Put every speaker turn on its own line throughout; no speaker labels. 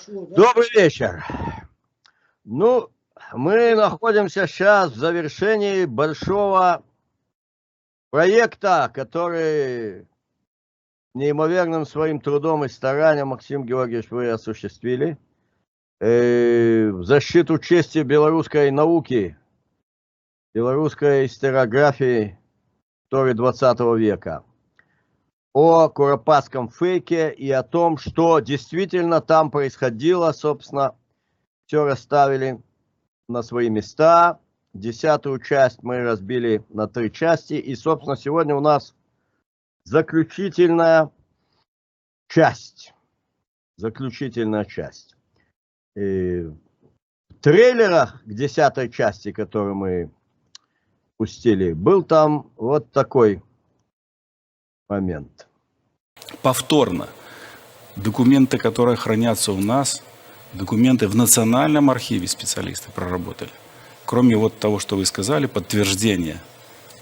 Добрый вечер. Ну, мы находимся сейчас в завершении большого проекта, который неимоверным своим трудом и старанием, Максим Георгиевич, вы осуществили в защиту чести белорусской науки, белорусской историографии истории 20 века. О куропатском фейке и о том, что действительно там происходило, собственно, все расставили на свои места. 10-ю часть мы разбили на 3 части. И, собственно, сегодня у нас заключительная часть. Заключительная часть. И в трейлерах к 10-й части, которую мы пустили, был там вот такой момент.
Повторно. Документы, которые хранятся у нас, документы в Национальном архиве специалисты проработали. Кроме вот того, что вы сказали, подтверждения,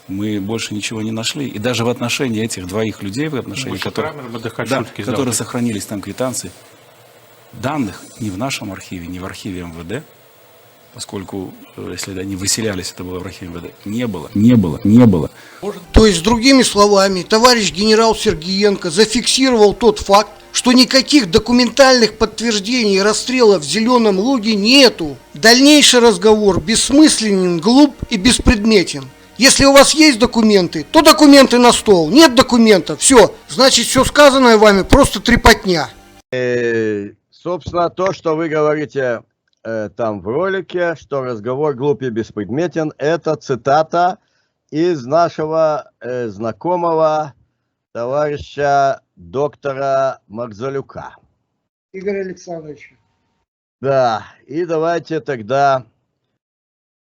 мы больше ничего не нашли. И даже в отношении этих двоих людей, в отношении которые сохранились там квитанции, данных ни в нашем архиве, ни в архиве МВД, поскольку, если они выселялись, это было в архиве МВД, не было.
То есть, другими словами, товарищ генерал Сергеенко зафиксировал тот факт, что никаких документальных подтверждений расстрела в Зеленом Луге нету. Дальнейший разговор бессмысленен, глуп и беспредметен. Если у вас есть документы, то документы на стол. Нет документов, все. Значит, все сказанное вами просто трепотня.
Собственно, то, что вы говорите там в ролике, что разговор глуп и беспредметен, это цитата из нашего знакомого товарища доктора Марзалюка.
Игорь Александрович.
Да, и давайте тогда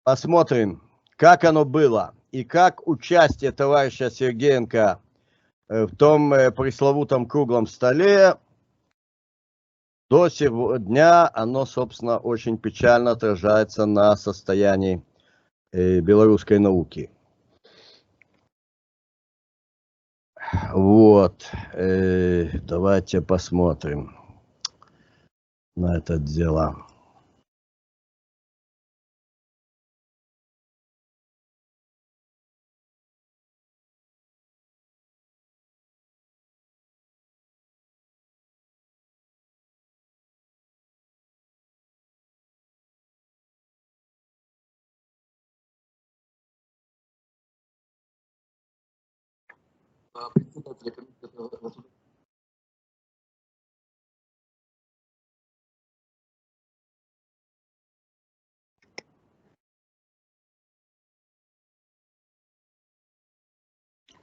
посмотрим, как оно было и как участие товарища Сергеенко в том пресловутом круглом столе до сего дня, оно, собственно, очень печально отражается на состоянии белорусской науки. Вот, давайте посмотрим на это дело.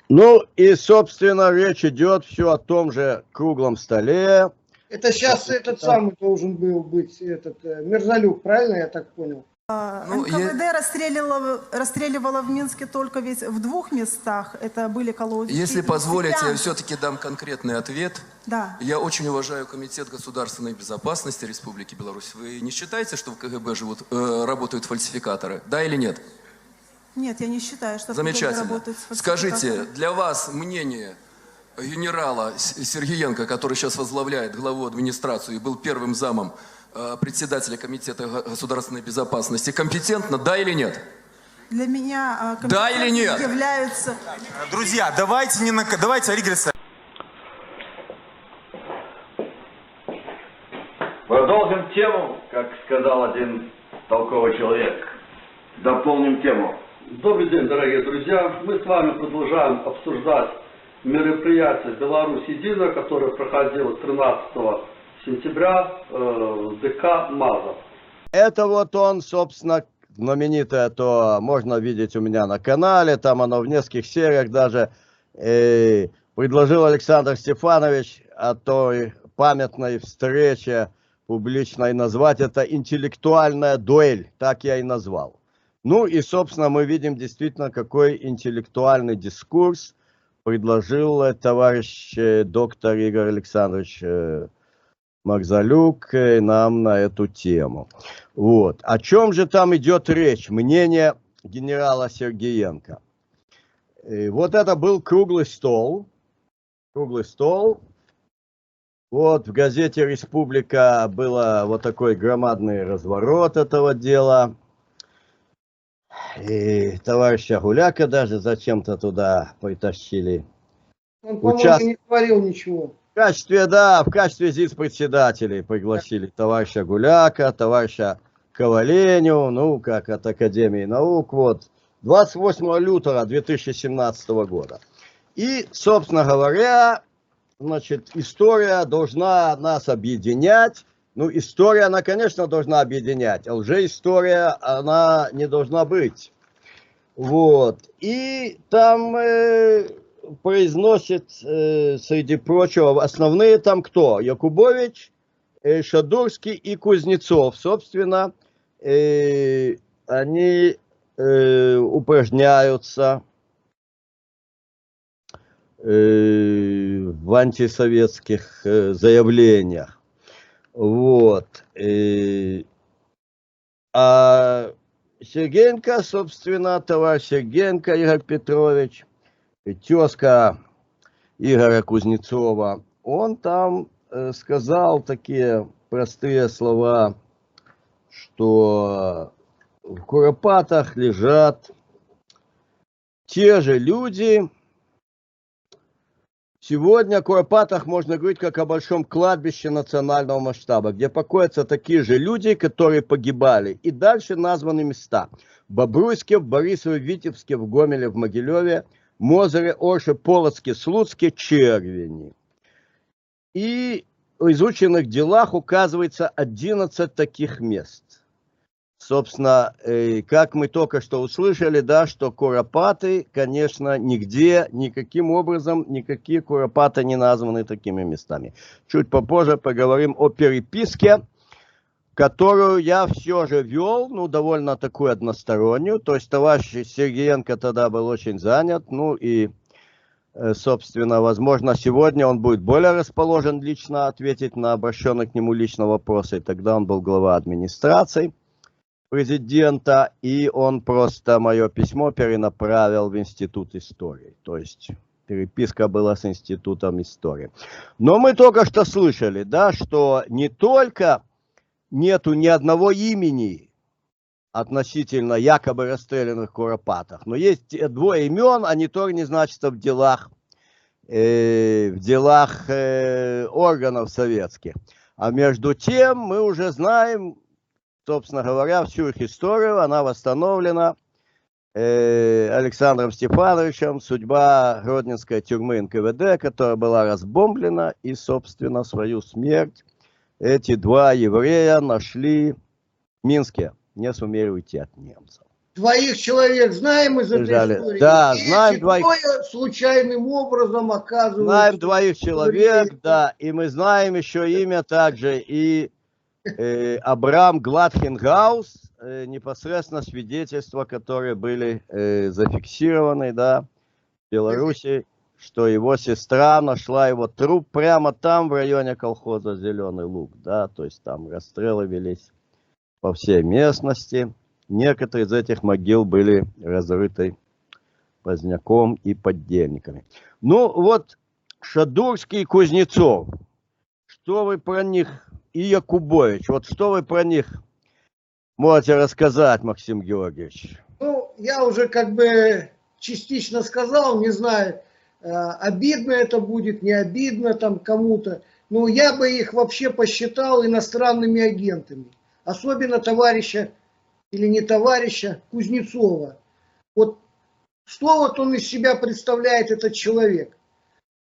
Ну и, собственно, речь идет все о том же круглом столе.
Это сейчас этот самый должен был быть, этот Мерзалюк, правильно я так понял?
НКВД расстреливало в Минске только ведь в 2 местах. Это были Колодезь.
Если позволите, я все-таки дам конкретный ответ.
Да.
Я очень уважаю Комитет государственной безопасности Республики Беларусь. Вы не считаете, что в КГБ работают фальсификаторы? Да или нет?
Нет, я не считаю, что
замечательно.
работают с
Скажите, для вас мнение генерала Сергеенко, который сейчас возглавляет главу администрации и был первым замом председателя Комитета государственной безопасности, компетентно, да или нет?
Для меня
да или нет?
Являются...
Друзья, давайте, Олег
Продолжим тему, как сказал один толковый человек. Дополним тему.
Добрый день, дорогие друзья. Мы с вами продолжаем обсуждать мероприятие «Беларусь единая», которое проходило 13 сентября в ДК «Мазов».
Это вот он, собственно, знаменитое, то можно видеть у меня на канале, там оно в нескольких сериях даже. Предложил Александр Стефанович о той памятной встрече публичной назвать это «Интеллектуальная дуэль», так я и назвал. Ну и, собственно, мы видим действительно, какой интеллектуальный дискурс предложил товарищ доктор Игорь Александрович Марзалюк нам на эту тему. Вот. О чем же там идет речь? Мнение генерала Сергеенко. Вот это был круглый стол. Круглый стол. Вот в газете «Республика» было вот такой громадный разворот этого дела. И товарища Гуляка даже зачем-то туда притащили.
Он, по-моему, не говорил ничего.
В качестве, да, в качестве зиц-председателей пригласили товарища Гуляка, товарища Коваленю, ну, как от Академии наук, вот, 28 лютого 2017 года. И, собственно говоря, значит, история должна нас объединять. Ну, история, она, конечно, должна объединять, а лжеистория, она не должна быть. Вот. И там произносит, среди прочего, основные там кто? Якубович, Шадурский и Кузнецов. Собственно, они упражняются в антисоветских заявлениях. Вот. А Сергеенко, собственно, товарищ Сергеенко Игорь Петрович, тезка Игоря Кузнецова, он там сказал такие простые слова, что в Куропатах лежат те же люди. Сегодня о Куропатах можно говорить как о большом кладбище национального масштаба, где покоятся такие же люди, которые погибали. И дальше названы места. В Бобруйске, в Борисове, в Витебске, в Гомеле, в Могилеве, Мозыре, Орше, Полоцке, Слуцке, Червени. И в изученных делах указывается 11 таких мест. Собственно, как мы только что услышали, да, что Куропаты, конечно, нигде, никаким образом, никакие Куропаты не названы такими местами. Чуть попозже поговорим о переписке, которую я все же вел, ну, довольно такую одностороннюю. То есть товарищ Сергеенко тогда был очень занят, ну и, собственно, возможно, сегодня он будет более расположен лично ответить на обращенные к нему лично вопросы. Тогда он был глава администрации президента, и он просто мое письмо перенаправил в Институт истории. То есть переписка была с Институтом истории. Но мы только что слышали, да, что не только нету ни одного имени относительно якобы расстрелянных Куропатах, но есть двое имен, они тоже не значатся в делах органов советских. А между тем мы уже знаем, собственно говоря, всю их историю. Она восстановлена Александром Степановичем. Судьба Гродненской тюрьмы НКВД, которая была разбомблена. И, собственно, свою смерть эти два еврея нашли в Минске. Не сумели уйти от немцев.
Двоих человек знаем из этой истории.
Да,
и
знаем двоих.
Случайным образом оказывается.
Знаем двоих человек, да. И мы знаем еще имя также и Абрам Гладхенгаус, непосредственно свидетельства, которые были зафиксированы, да, в Беларуси, что его сестра нашла его труп прямо там, в районе колхоза «Зеленый луг», да, то есть там расстрелы велись по всей местности. Некоторые из этих могил были разрыты Поздняком и поддельниками. Ну вот Шадурский и Кузнецов, что вы про них, и Якубович, вот что вы про них можете рассказать, Максим Георгиевич?
Ну, я уже как бы частично сказал, не знаю, обидно это будет, не обидно там кому-то, но я бы их вообще посчитал иностранными агентами. Особенно товарища, или не товарища, Кузнецова. Вот что вот он из себя представляет, этот человек?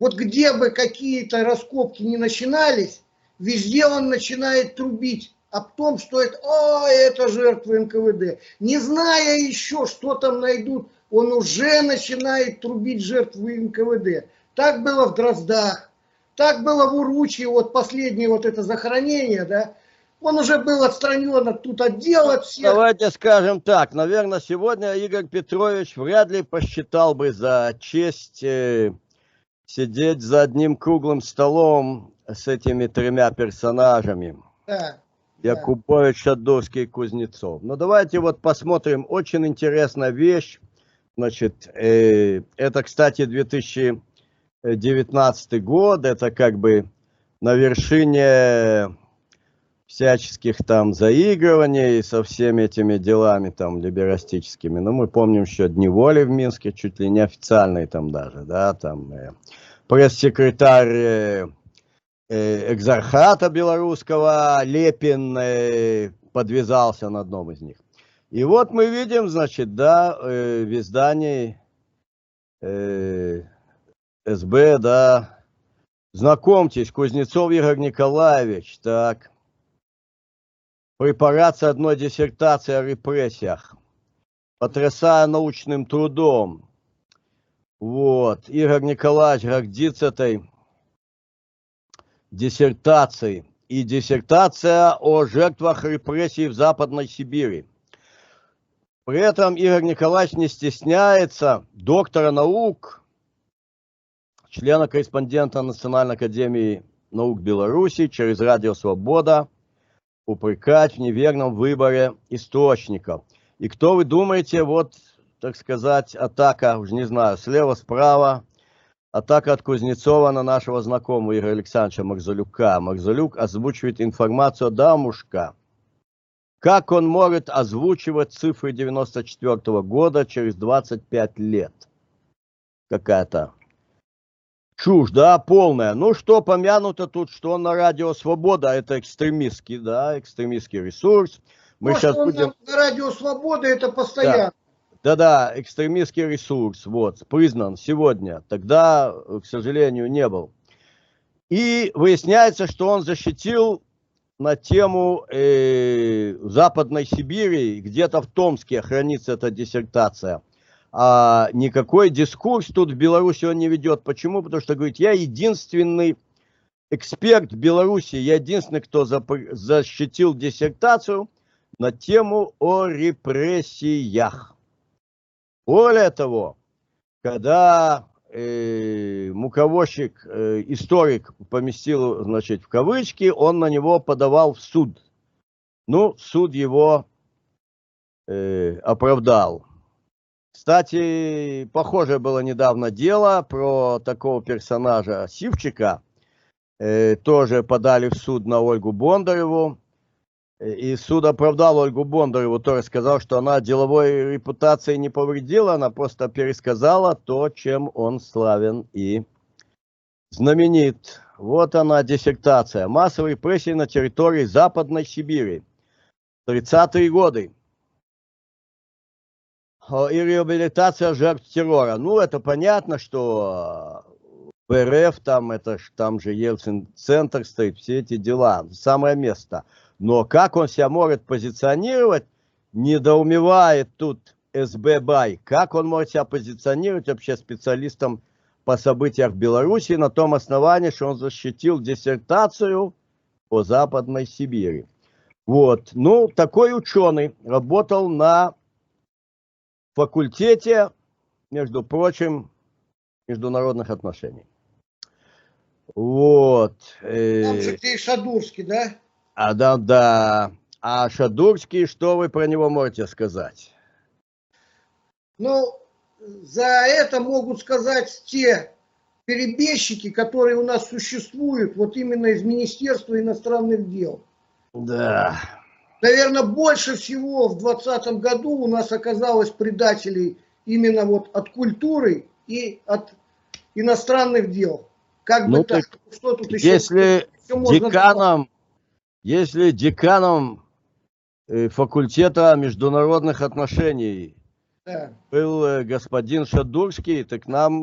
Вот где бы какие-то раскопки не начинались, везде он начинает трубить о том, что это жертвы НКВД. Не зная еще, что там найдут, он уже начинает трубить жертвы НКВД. Так было в Дроздах, так было в Уручье, вот последнее вот это захоронение, да. Он уже был отстранен тут от дела.
Давайте скажем так, наверное, сегодня Игорь Петрович вряд ли посчитал бы за честь сидеть за одним круглым столом с этими тремя персонажами.
Да.
Якубович, Шадурский и Кузнецов. Но давайте вот посмотрим, очень интересная вещь. Значит, это, кстати, 2019 год, это как бы на вершине всяческих там заигрываний со всеми этими делами там либерастическими. Ну, мы помним еще Дни воли в Минске, чуть ли не официальные там даже, да, там пресс-секретарь экзархата белорусского Лепин подвязался на одном из них. И вот мы видим, значит, да, в издании СБ, да, знакомьтесь, Кузнецов Игорь Николаевич, так, препарация одной диссертации о репрессиях, потрясая научным трудом. Вот, Игорь Николаевич гордится этой диссертацией. И диссертация о жертвах репрессий в Западной Сибири. При этом Игорь Николаевич не стесняется доктора наук, члена-корреспондента Национальной академии наук Беларуси через Радио Свобода упрекать в неверном выборе источников. И кто вы думаете, вот, так сказать, атака, уже не знаю, слева-справа, атака от Кузнецова на нашего знакомого Игоря Александровича Марзалюка. Марзалюк озвучивает информацию Адамушка. Как он может озвучивать цифры 94 года через 25 лет? Какая-то чушь, да, полная. Ну, что помянуто тут, что он на Радио Свобода, это экстремистский, да, экстремистский ресурс. Мы сейчас будем...
На Радио Свобода это постоянно.
Да, экстремистский ресурс, вот, признан сегодня. Тогда, к сожалению, не был. И выясняется, что он защитил на тему Западной Сибири, где-то в Томске хранится эта диссертация. А никакой дискурс тут в Беларуси он не ведет. Почему? Потому что, говорит, я единственный эксперт в Беларуси, я единственный, кто защитил диссертацию на тему о репрессиях. Более того, когда муковозчик, историк поместил, значит, в кавычки, он на него подавал в суд. Ну, суд его оправдал. Кстати, похожее было недавно дело про такого персонажа Сивчика. Тоже подали в суд на Ольгу Бондареву. И суд оправдал Ольгу Бондареву, тоже сказал, что она деловой репутации не повредила, она просто пересказала то, чем он славен и знаменит. Вот она, диссертация. Массовые репрессии на территории Западной Сибири. 30-е годы. И реабилитация жертв террора. Ну, это понятно, что в РФ, там же Ельцин-центр стоит, все эти дела, самое место. Но как он себя может позиционировать, недоумевает тут СБ Бай. Как он может себя позиционировать вообще специалистом по событиям в Беларуси на том основании, что он защитил диссертацию по Западной Сибири. Вот. Ну, такой ученый работал на факультете, между прочим, международных отношений. Вот.
Там же ты Шадурский, да?
Да. А Шадурский, что вы про него можете сказать?
Ну, за это могут сказать те перебежчики, которые у нас существуют, вот именно из Министерства иностранных дел.
Да.
Наверное, больше всего в 2020 году у нас оказалось предателей именно вот от культуры и от иностранных дел. Как бы так, что тут еще?
Если деканом факультета международных отношений был господин Шадурский, так нам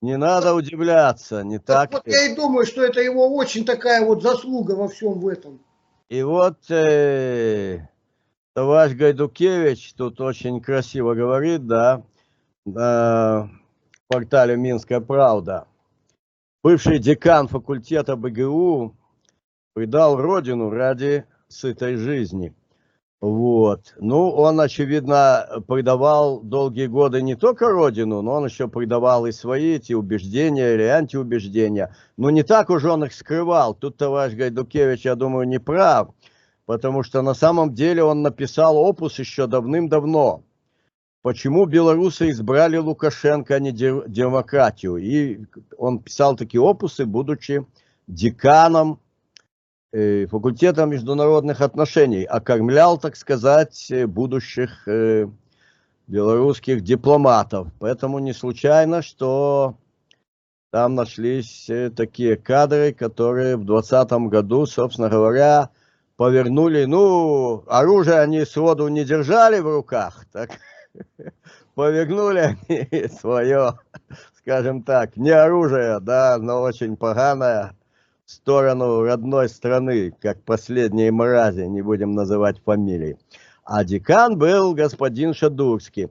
не надо удивляться, не так?
Вот я и думаю, что это его очень такая вот заслуга во всем в этом.
И вот товарищ Гайдукевич тут очень красиво говорит, да, на портале «Минская правда». Бывший декан факультета БГУ предал родину ради сытой жизни. Вот. Ну, он, очевидно, предавал долгие годы не только родину, но он еще предавал и свои эти убеждения или антиубеждения. Но не так уж он их скрывал. Тут товарищ Гайдукевич, я думаю, не прав, потому что на самом деле он написал опус еще давным-давно. Почему белорусы избрали Лукашенко, а не демократию? И он писал такие опусы, будучи деканом факультета международных отношений, окормлял, так сказать, будущих белорусских дипломатов. Поэтому не случайно, что там нашлись такие кадры, которые в 2020 году, собственно говоря, повернули, ну, оружие они сроду не держали в руках, так повернули они свое, скажем так, не оружие, да, но очень поганое, в сторону родной страны, как последние мрази, не будем называть фамилии. А декан был господин Шадурский.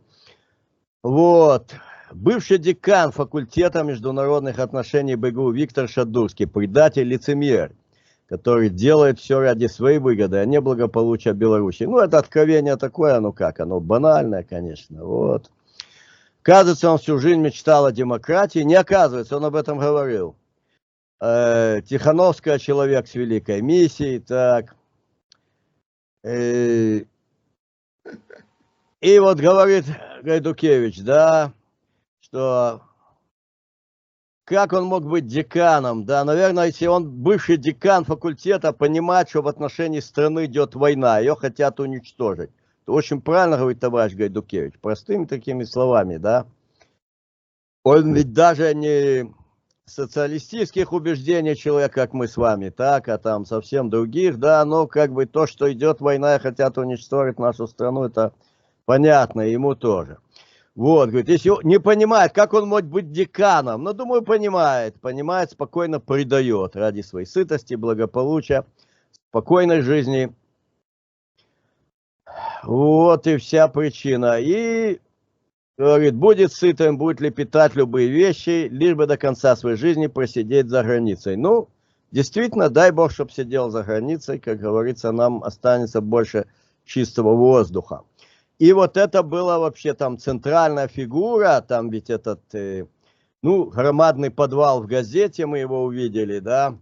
Вот. Бывший декан факультета международных отношений БГУ Виктор Шадурский, предатель-лицемер, который делает все ради своей выгоды, а не благополучия Беларуси. Ну, это откровение такое, ну как, оно банальное, конечно. Вот. Кажется, он всю жизнь мечтал о демократии. Не оказывается, он об этом говорил. Тихановская человек с великой миссией, так. И вот говорит Гайдукевич, да, что как он мог быть деканом, да, наверное, если он бывший декан факультета, понимает, что в отношении страны идет война, ее хотят уничтожить. Это очень правильно говорит товарищ Гайдукевич, простыми такими словами, да. Он ведь даже не социалистических убеждений человек, как мы с вами, так, а там совсем других, да, но как бы то, что идет война и хотят уничтожить нашу страну, это понятно, ему тоже. Вот, говорит, если не понимает, как он может быть деканом, ну, думаю, понимает, спокойно предает ради своей сытости, благополучия, спокойной жизни. Вот и вся причина. И говорит, будет сытым, будет лепетать любые вещи, лишь бы до конца своей жизни просидеть за границей. Ну, действительно, дай Бог, чтобы сидел за границей, как говорится, нам останется больше чистого воздуха. И вот это была вообще там центральная фигура, там ведь этот, ну, громадный подвал в газете, мы его увидели, да,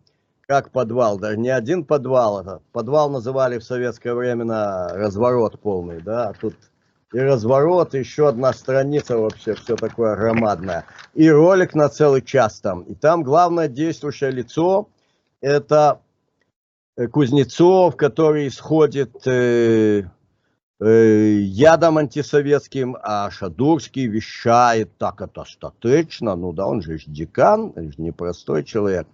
как подвал, даже не один подвал, это подвал называли в советское время разворот полный, да, тут и разворот, еще одна страница вообще, все такое громадное, и ролик на целый час там, и там главное действующее лицо, это Кузнецов, который исходит ядом антисоветским, а Шадурский вещает так это статично, ну да, он же декан, он же непростой человек.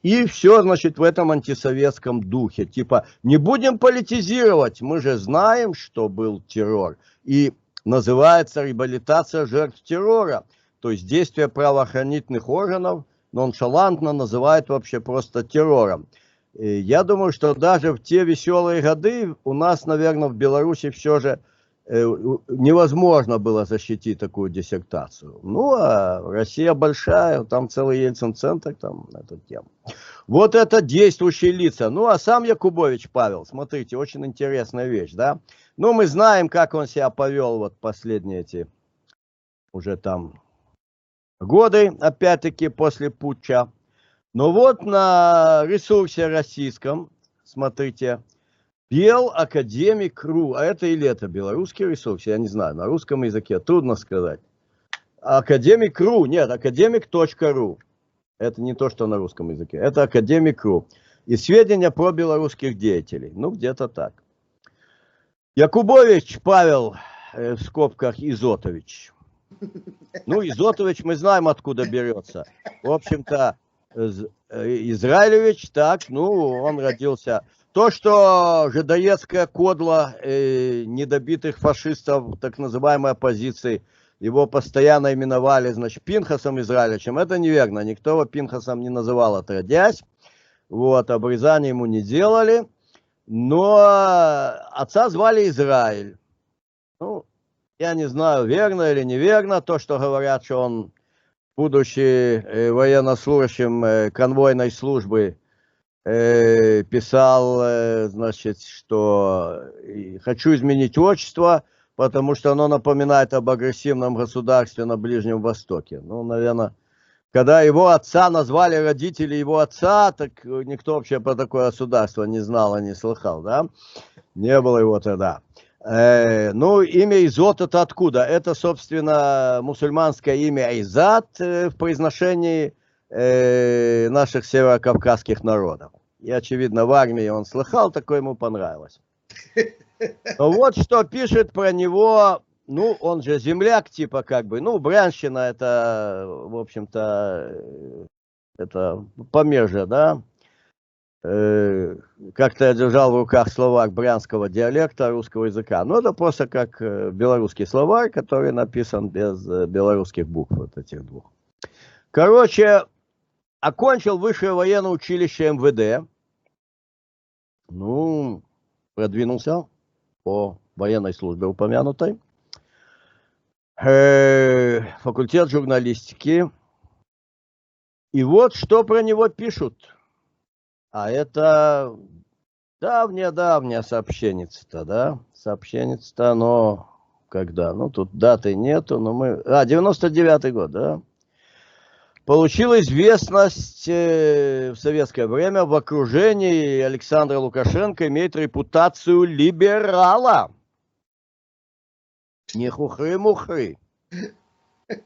И все, значит, в этом антисоветском духе, типа, не будем политизировать, мы же знаем, что был террор. И называется реабилитация жертв террора, то есть действия правоохранительных органов ноншалантно называют вообще просто террором. Я думаю, что даже в те веселые годы у нас, наверное, в Беларуси все же невозможно было защитить такую диссертацию. Ну, а Россия большая, там целый Ельцин-центр, там на эту тему. Вот это действующие лица. Ну, а сам Якубович Павел, смотрите, очень интересная вещь, да. Ну, мы знаем, как он себя повел вот последние эти уже там годы, опять-таки, после путча. Но вот на ресурсе российском, смотрите, пел академик РУ, а это или это белорусский ресурс, я не знаю, на русском языке трудно сказать. Академик РУ, нет, академик.ру, это не то, что на русском языке, это академик РУ. И сведения про белорусских деятелей, ну где-то так. Якубович Павел, в скобках Изотович. Ну, Изотович мы знаем, откуда берется. В общем-то, Израилевич, так, ну, он родился. То, что жидоедская кодла недобитых фашистов, так называемой оппозиции, его постоянно именовали, значит, Пинхасом Израилевичем, это неверно. Никто его Пинхасом не называл, отродясь. Вот, обрезание ему не делали. Но отца звали Израиль. Ну, я не знаю, верно или неверно, то, что говорят, что он, будучи военнослужащим конвойной службы, писал, значит, что хочу изменить отчество, потому что оно напоминает об агрессивном государстве на Ближнем Востоке. Ну, наверное, когда его отца назвали родители его отца, так никто вообще про такое государство не знал и не слыхал, да? Не было его тогда. Ну, имя Изот это откуда? Это, собственно, мусульманское имя Изат в произношении наших северокавказских народов. И, очевидно, в армии он слыхал, такое ему понравилось. Но вот что пишет про него, ну, он же земляк, типа, как бы, ну, Брянщина, это, в общем-то, это Помежье, да? Как-то я держал в руках словарь брянского диалекта русского языка. Ну, это просто как белорусский словарь, который написан без белорусских букв, вот этих двух. Короче, окончил высшее военное училище МВД. Ну, продвинулся по военной службе упомянутой. Факультет журналистики. И вот что про него пишут. А это давняя сообщенница-то, да? Сообщенница-то, но когда? Ну, тут даты нету, но мы... 99-й год, да? Получил известность в советское время в окружении Александра Лукашенко, имеет репутацию либерала. Не хухры-мухры.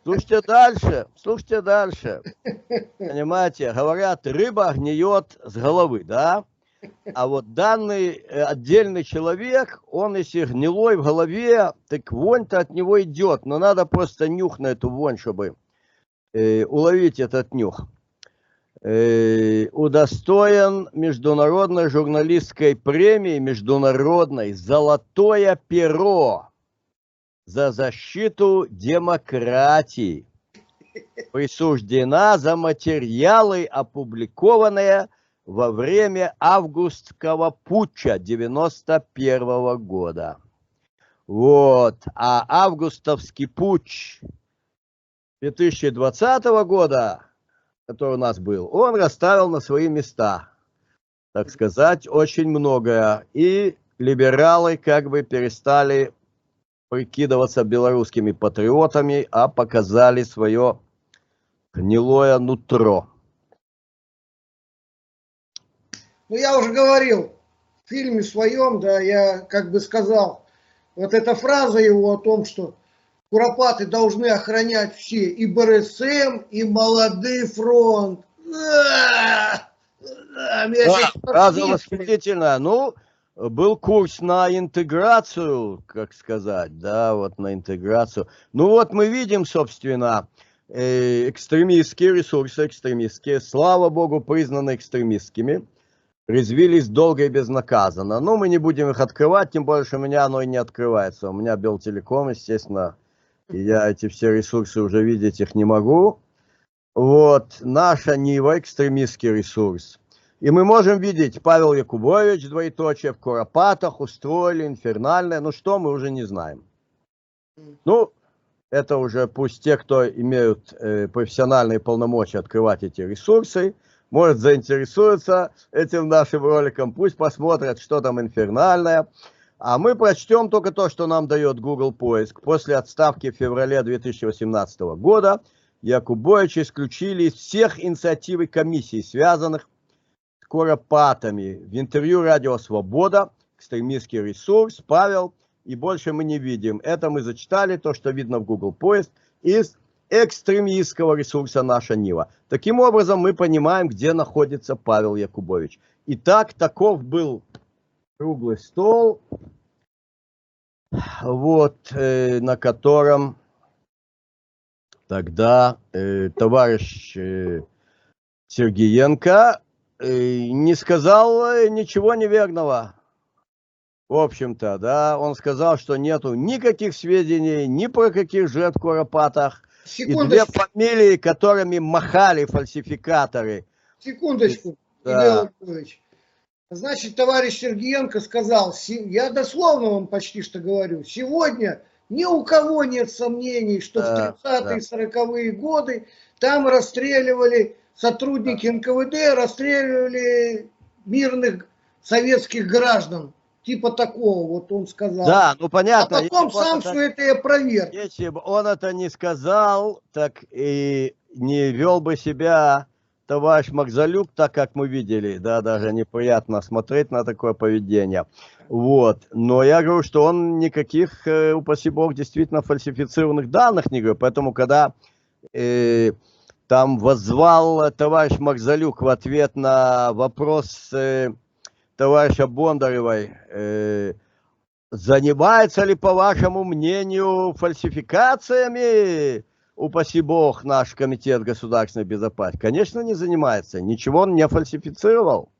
Слушайте дальше. Понимаете, говорят, рыба гниет с головы, да? А вот данный отдельный человек, он если гнилой в голове, так вонь-то от него идет. Но надо просто нюх на эту вонь, чтобы уловить этот нюх. Удостоен международной журналистской премии, международной «Золотое перо» за защиту демократии. Присуждена за материалы, опубликованные во время августского путча 91 года. Вот. А августовский путч 2020 года, который у нас был, он расставил на свои места, так сказать, очень многое. И либералы как бы перестали прикидываться белорусскими патриотами, а показали свое гнилое нутро.
Ну, я уже говорил, в фильме своем, да, я как бы сказал, вот эта фраза его о том, что куропаты должны охранять все, и БРСМ, и молодой фронт.
Фраза восхитительная. Ну, был курс на интеграцию, как сказать, да, вот на интеграцию. Ну вот мы видим, собственно, экстремистские ресурсы, экстремистские, слава богу, признаны экстремистскими, резвились долго и безнаказанно. Но мы не будем их открывать, тем более, что у меня оно и не открывается. У меня Белтелеком, естественно, и я эти все ресурсы уже видеть их не могу. Вот, наша Нива, экстремистский ресурс. И мы можем видеть, Павел Якубович, двоеточие, в Куропатах устроили инфернальное. Ну что, мы уже не знаем. Ну, это уже пусть те, кто имеют профессиональные полномочия открывать эти ресурсы, может заинтересуются этим нашим роликом, пусть посмотрят, что там инфернальное. А мы прочтем только то, что нам дает Google поиск. После отставки в феврале 2018 года Якубовича исключили из всех инициатив и комиссий, связанных с Куропатами. В интервью «Радио Свобода», экстремистский ресурс, Павел, и больше мы не видим. Это мы зачитали, то, что видно в Google поиск, из экстремистского ресурса «Наша Нива». Таким образом, мы понимаем, где находится Павел Якубович. Итак, таков был круглый стол, вот, на котором тогда товарищ Сергеенко не сказал ничего неверного. В общем-то, да, он сказал, что нету никаких сведений ни про каких жертв в Куропатах. И две фамилии, которыми махали фальсификаторы.
Секундочку,
Да.
Игорь Ильич. Значит, товарищ Сергеенко сказал, я дословно вам почти что говорю, сегодня ни у кого нет сомнений, что в 30-е, 40-е годы там расстреливали сотрудники НКВД, расстреливали мирных советских граждан. Типа такого, вот он сказал.
Да, ну понятно.
А потом сам все это и опроверг.
Если бы он это не сказал, так и не вел бы себя товарищ Макзалюк, так как мы видели, да, даже неприятно смотреть на такое поведение. Вот. Но я говорю, что он никаких, упаси бог, действительно фальсифицированных данных не говорит. Поэтому, когда там воззвал товарищ Марзалюк в ответ на вопрос товарища Бондаревой, занимается ли, по вашему мнению, фальсификациями, упаси бог, наш Комитет государственной безопасности? Конечно, не занимается. Ничего он не фальсифицировал.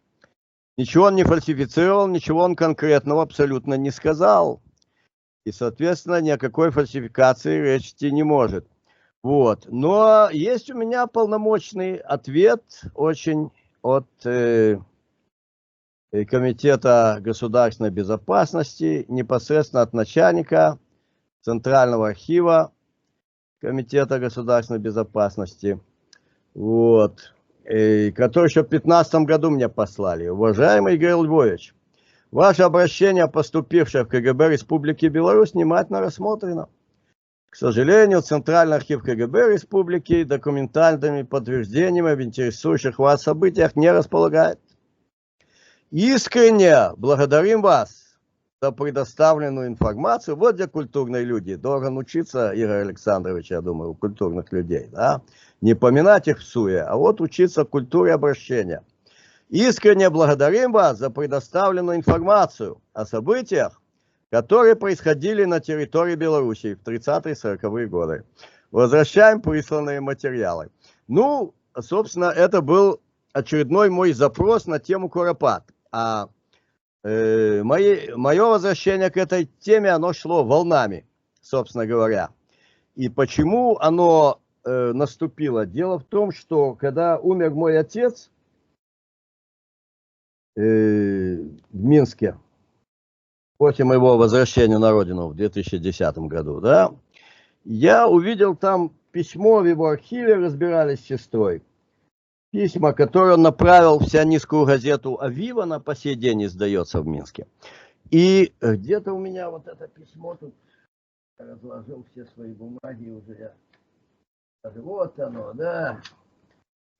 Ничего он не фальсифицировал, ничего он конкретного абсолютно не сказал. И, соответственно, ни о какой фальсификации речь идти не может. Вот. Но есть у меня полномочный ответ очень от Комитета государственной безопасности, непосредственно от начальника Центрального архива Комитета государственной безопасности, вот, который еще в 2015 году мне послали. Уважаемый Игорь Львович, ваше обращение, поступившее в КГБ Республики Беларусь, внимательно рассмотрено. К сожалению, Центральный архив КГБ Республики документальными подтверждениями в интересующих вас событиях не располагает. Искренне благодарим вас за предоставленную информацию. Вот где культурные люди. Должен учиться, Игорь Александрович, я думаю, у культурных людей. Да? Не поминать их в суе, а вот учиться культуре обращения. Искренне благодарим вас за предоставленную информацию о событиях, которые происходили на территории Беларуси в 30-40-е годы. Возвращаем присланные материалы. Ну, собственно, это был очередной мой запрос на тему Куропат. А мое возвращение к этой теме, оно шло волнами, собственно говоря. И почему оно наступило? Дело в том, что когда умер мой отец в Минске, после моего возвращения на родину в 2010 году, да, я увидел там письмо в его архиве, разбирались с сестрой. Письма, которые он направил в сионистскую газету «Авива», она по сей день издается в Минске. И где-то у меня вот это письмо, тут разложил все свои бумаги уже. Вот оно, да.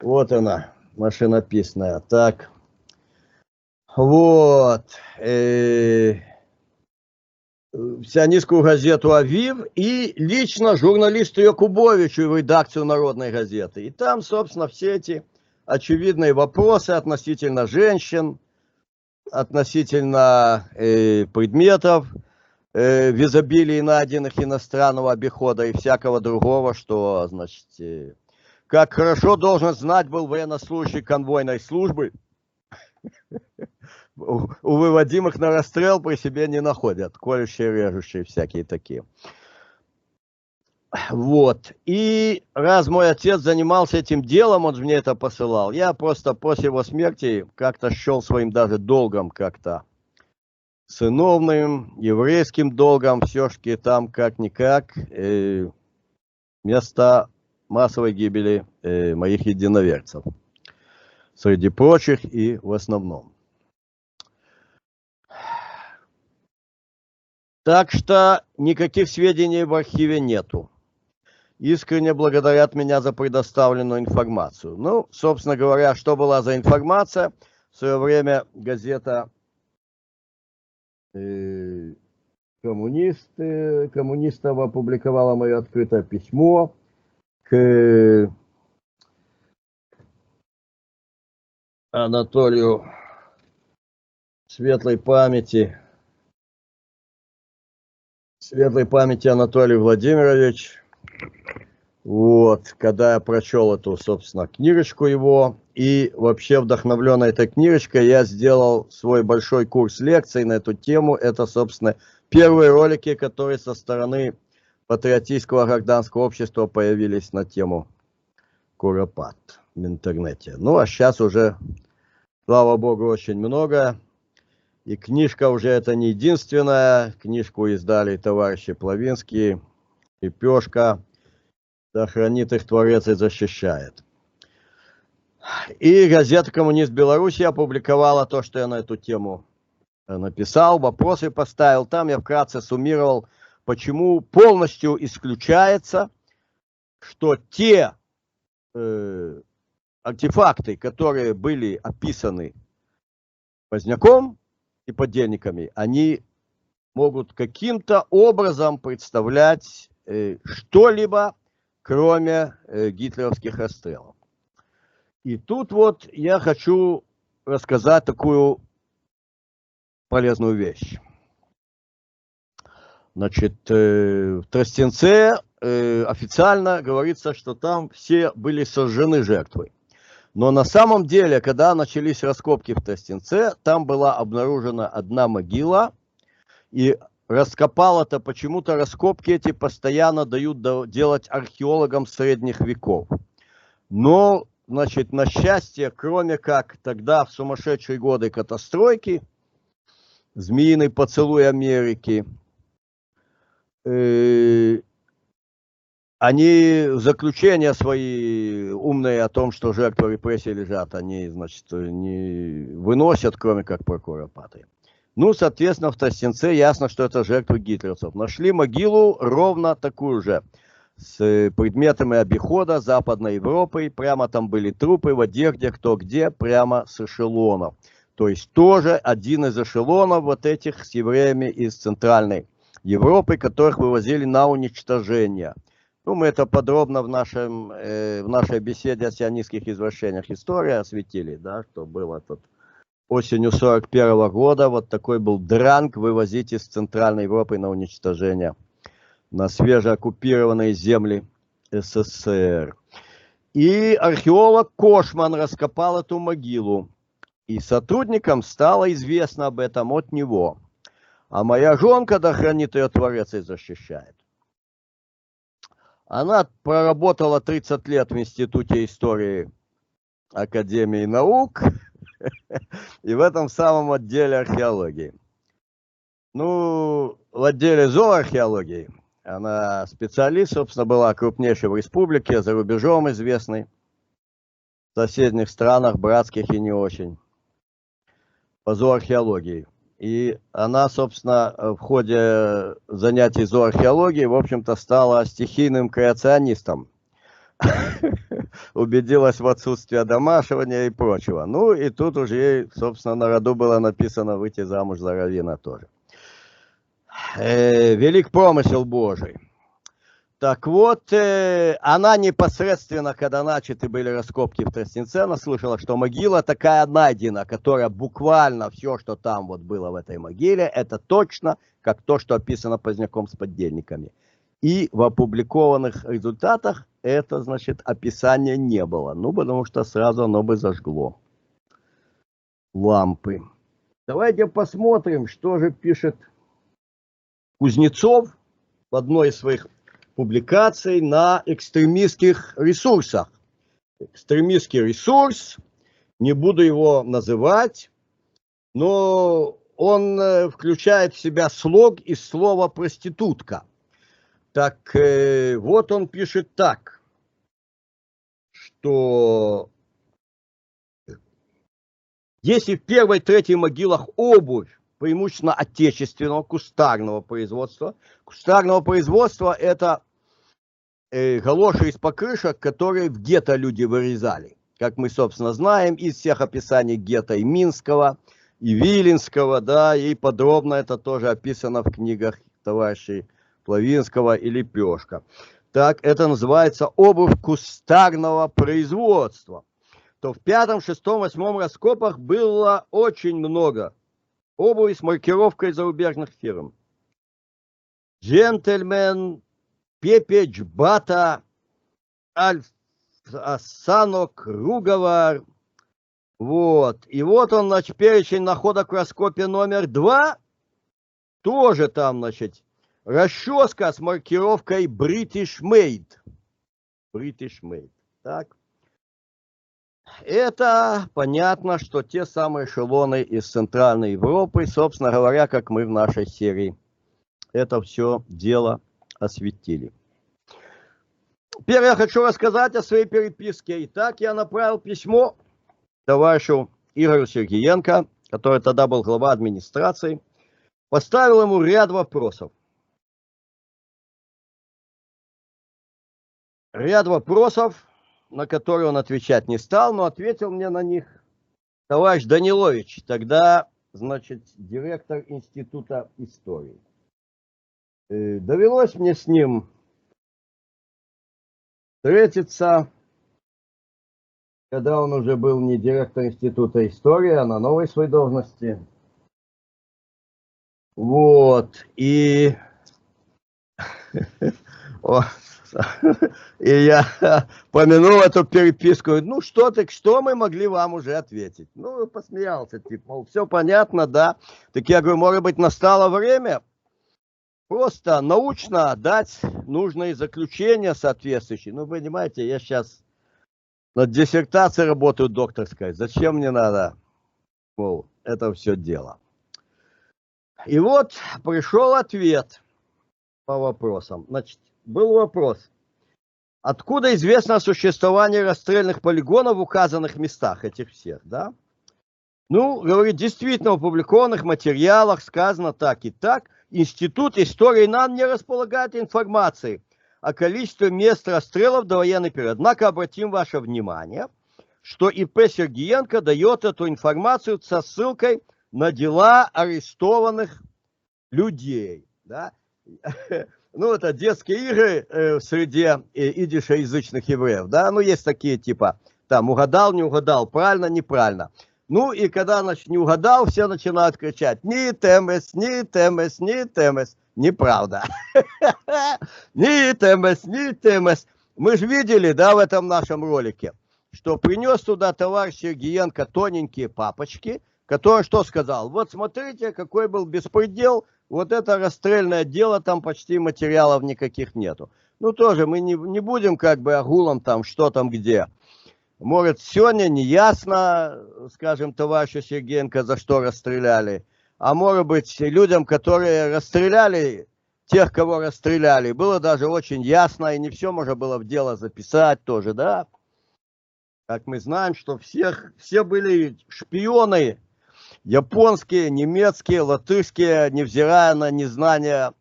Вот она, машинописная. Так. Вот. Сионистскую газету «Авив» и лично журналисту Якубовичу в редакцию «Народной газеты». И там, собственно, все эти очевидные вопросы относительно женщин, относительно предметов в изобилии найденных иностранного обихода и всякого другого, что, значит, как хорошо должен знать был военнослужащий конвойной службы, у выводимых на расстрел при себе не находят, колющие, режущие, всякие такие. Вот. И раз мой отец занимался этим делом, он же мне это посылал, я просто после его смерти как-то счел своим даже долгом как-то, сыновным, еврейским долгом, все-таки там как-никак место массовой гибели моих единоверцев. Среди прочих и в основном. Так что никаких сведений в архиве нету. Искренне благодарят меня за предоставленную информацию. Ну, собственно говоря, что была за информация? В свое время газета коммунистов опубликовала мое открытое письмо к Анатолию светлой памяти Анатолий Владимирович. Вот, когда я прочел эту, собственно, книжечку его, и вообще вдохновленной этой книжечкой я сделал свой большой курс лекций на эту тему. Это, собственно, первые ролики, которые со стороны патриотического гражданского общества появились на тему Куропат в интернете. Ну, а сейчас уже, слава богу, очень много. И книжка уже это не единственная. Книжку издали товарищи Плавинский и Пешка. Да хранит их Творец и защищает. И газета «Коммунист Беларуси» опубликовала то, что я на эту тему написал, вопросы поставил. Там я вкратце суммировал, почему полностью исключается, что те артефакты, которые были описаны Поздняком и подельниками, они могут каким-то образом представлять что-либо кроме гитлеровских расстрелов. И тут вот я хочу рассказать такую полезную вещь. Значит, в Тростенце официально говорится, что там все были сожжены жертвы. Но на самом деле, когда начались раскопки в Тростенце, там была обнаружена одна могила, и раскопало-то почему-то раскопки эти постоянно дают делать археологам средних веков. Но, значит, на счастье, кроме как тогда в сумасшедшие годы катастройки, змеиный поцелуй Америки, они заключения свои умные о том, что жертвы репрессий лежат, они, значит, не выносят, кроме как прокурора Патрии. Ну, соответственно, в Тростенце ясно, что это жертвы гитлеровцев. Нашли могилу ровно такую же, с предметами обихода Западной Европы. Прямо там были трупы в одежде, кто где, прямо с эшелонов. То есть тоже один из эшелонов вот этих с евреями из Центральной Европы, которых вывозили на уничтожение. Ну, мы это подробно в нашей беседе о сионистских извращениях истории осветили, да, что было тут осенью 1941 года. Вот такой был дранг вывозить из Центральной Европы на уничтожение на свежеоккупированные земли СССР. И археолог Кошман раскопал эту могилу. И сотрудникам стало известно об этом от него. А моя жонка, да хранит ее Творец и защищает. Она проработала 30 лет в Институте истории Академии наук и в этом самом отделе археологии. Ну, в отделе зооархеологии она специалист, собственно, была крупнейшей в республике, за рубежом известной, в соседних странах, братских и не очень, по зооархеологии. И она, собственно, в ходе занятий зооархеологией, в общем-то, стала стихийным креационистом. Убедилась в отсутствии одомашивания и прочего. Ну, и тут уже ей, собственно, на роду было написано выйти замуж за раввина тоже. Велик промысел Божий. Так вот, она непосредственно, когда начаты были раскопки в Тростенце, она слышала, что могила такая найдена, которая буквально все, что там вот было в этой могиле, это точно как то, что описано Поздняком с поддельниками. И в опубликованных результатах это, значит, описания не было. Ну, потому что сразу оно бы зажгло лампы. Давайте посмотрим, что же пишет Кузнецов в одной из своих публикаций на экстремистских ресурсах. Экстремистский ресурс, не буду его называть, но он включает в себя слог из слова проститутка. Так вот он пишет так, что если в первой, третьей могилах обувь, преимущественно отечественного, кустарного производства. Кустарного производства это галоши из покрышек, которые в гетто люди вырезали. Как мы, собственно, знаем из всех описаний гетто и Минского, и Виленского, да, и подробно это тоже описано в книгах товарищей Плавинского и Лепешка. Так, это называется обувь кустарного производства. То в 5, 6, 8 раскопах было очень много обуви с маркировкой зарубежных фирм. Джентльмен, Пепеч, Бата, Санок, Руговар. Вот. И вот он, значит, перечень находок в раскопе номер 2. Тоже там, значит, расческа с маркировкой British Made. British Made. Так. Это понятно, что те самые эшелоны из Центральной Европы, собственно говоря, как мы в нашей серии, это все дело осветили. Теперь я хочу рассказать о своей переписке. Итак, я направил письмо товарищу Игорю Сергиенко, который тогда был глава администрации, поставил ему ряд вопросов. На которые он отвечать не стал, но ответил мне на них товарищ Данилович, тогда, значит, директор Института истории. Довелось мне с ним встретиться, когда он уже был не директор Института истории, а на новой своей должности. Вот, и я помянул эту переписку. Ну, что мы могли вам уже ответить? Ну, посмеялся, типа, мол, все понятно, да. Так я говорю, может быть, настало время просто научно дать нужные заключения соответствующие. Ну, понимаете, я сейчас над диссертацией работаю докторской. Зачем мне надо, мол, это все дело? И вот пришел ответ по вопросам. Значит, был вопрос. Откуда известно о существовании расстрельных полигонов в указанных местах этих всех, да? Ну, говорит, действительно, в опубликованных материалах сказано так и так. Институт истории НАН не располагает информацией о количестве мест расстрелов до военный период. Однако обратим ваше внимание, что ИП Сергиенко дает эту информацию со ссылкой на дела арестованных людей, да? Ну, это детские игры в среде идишеязычных евреев, да? Ну, есть такие типа, там, угадал, не угадал, правильно, неправильно. Ну, и когда, значит, не угадал, все начинают кричать, не темес, не темес, не темес. Неправда. Не темес, не темес. Мы же видели, да, в этом нашем ролике, что принес туда товарищ Сергиенко тоненькие папочки, который что сказал? Вот смотрите, какой был беспредел, вот это расстрельное дело, там почти материалов никаких нету. Ну, тоже мы не будем как бы огулом там, что там где. Может, сегодня не ясно, скажем, товарищу Сергиенко, за что расстреляли. А может быть, людям, которые расстреляли, тех, кого расстреляли, было даже очень ясно, и не все можно было в дело записать тоже, да? Как мы знаем, что все были шпионы, японские, немецкие, латышские, невзирая на незнание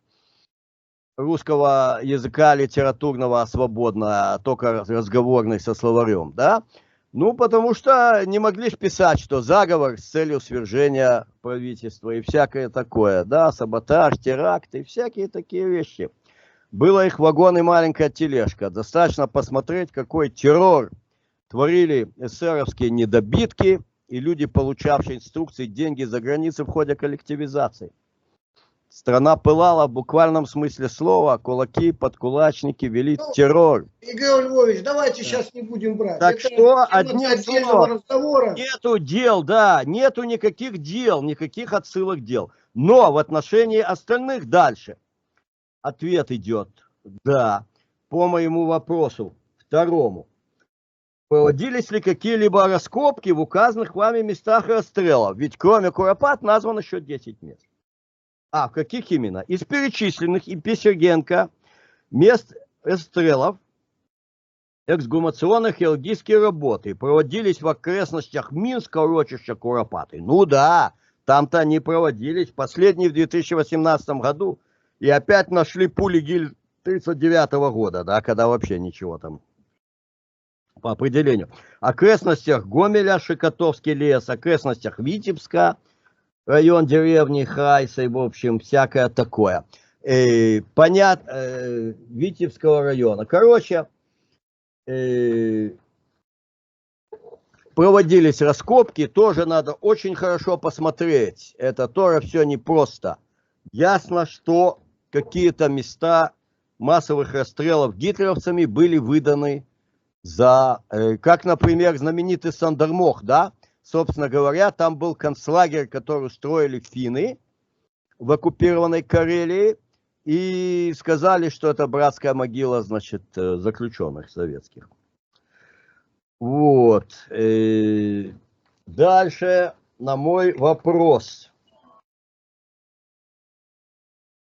русского языка литературного свободно, а только разговорный со словарем, да? Ну, потому что не могли ж писать, что заговор с целью свержения правительства и всякое такое, да, саботаж, теракты и всякие такие вещи. Было их вагон и маленькая тележка. Достаточно посмотреть, какой террор творили эсеровские недобитки и люди, получавшие инструкции, деньги за границей в ходе коллективизации. Страна пылала в буквальном смысле слова, кулаки, подкулачники вели террор.
Игорь Львович, давайте сейчас не будем брать.
Так
это
что одним словом,
разговора.
нету дел, да, нету никаких дел, никаких отсылок дел. Но в отношении остальных дальше ответ идет, да, по моему вопросу, второму. Проводились ли какие-либо раскопки в указанных вами местах расстрелов? Ведь кроме Куропат названо еще 10 мест. А, в каких именно? Из перечисленных ИП Сергиенко мест расстрелов эксгумационных хирургические работы проводились в окрестностях Минска, урочища Куропаты. Ну да, там-то они проводились. Последний в 2018 году. И опять нашли пули ГИЛ 1939 года, да, когда вообще ничего там по определению. Окрестностях Гомеля, Шикотовский лес, окрестностях Витебска, район деревни Хайса, в общем, всякое такое. Понятно, Витебского района. Короче, проводились раскопки, тоже надо очень хорошо посмотреть. Это тоже все непросто. Ясно, что какие-то места массовых расстрелов гитлеровцами были выданы за, как, например, знаменитый Сандермох, да? Собственно говоря, там был концлагерь, который устроили финны в оккупированной Карелии, и сказали, что это братская могила, значит, заключенных советских. Вот. Дальше на мой вопрос.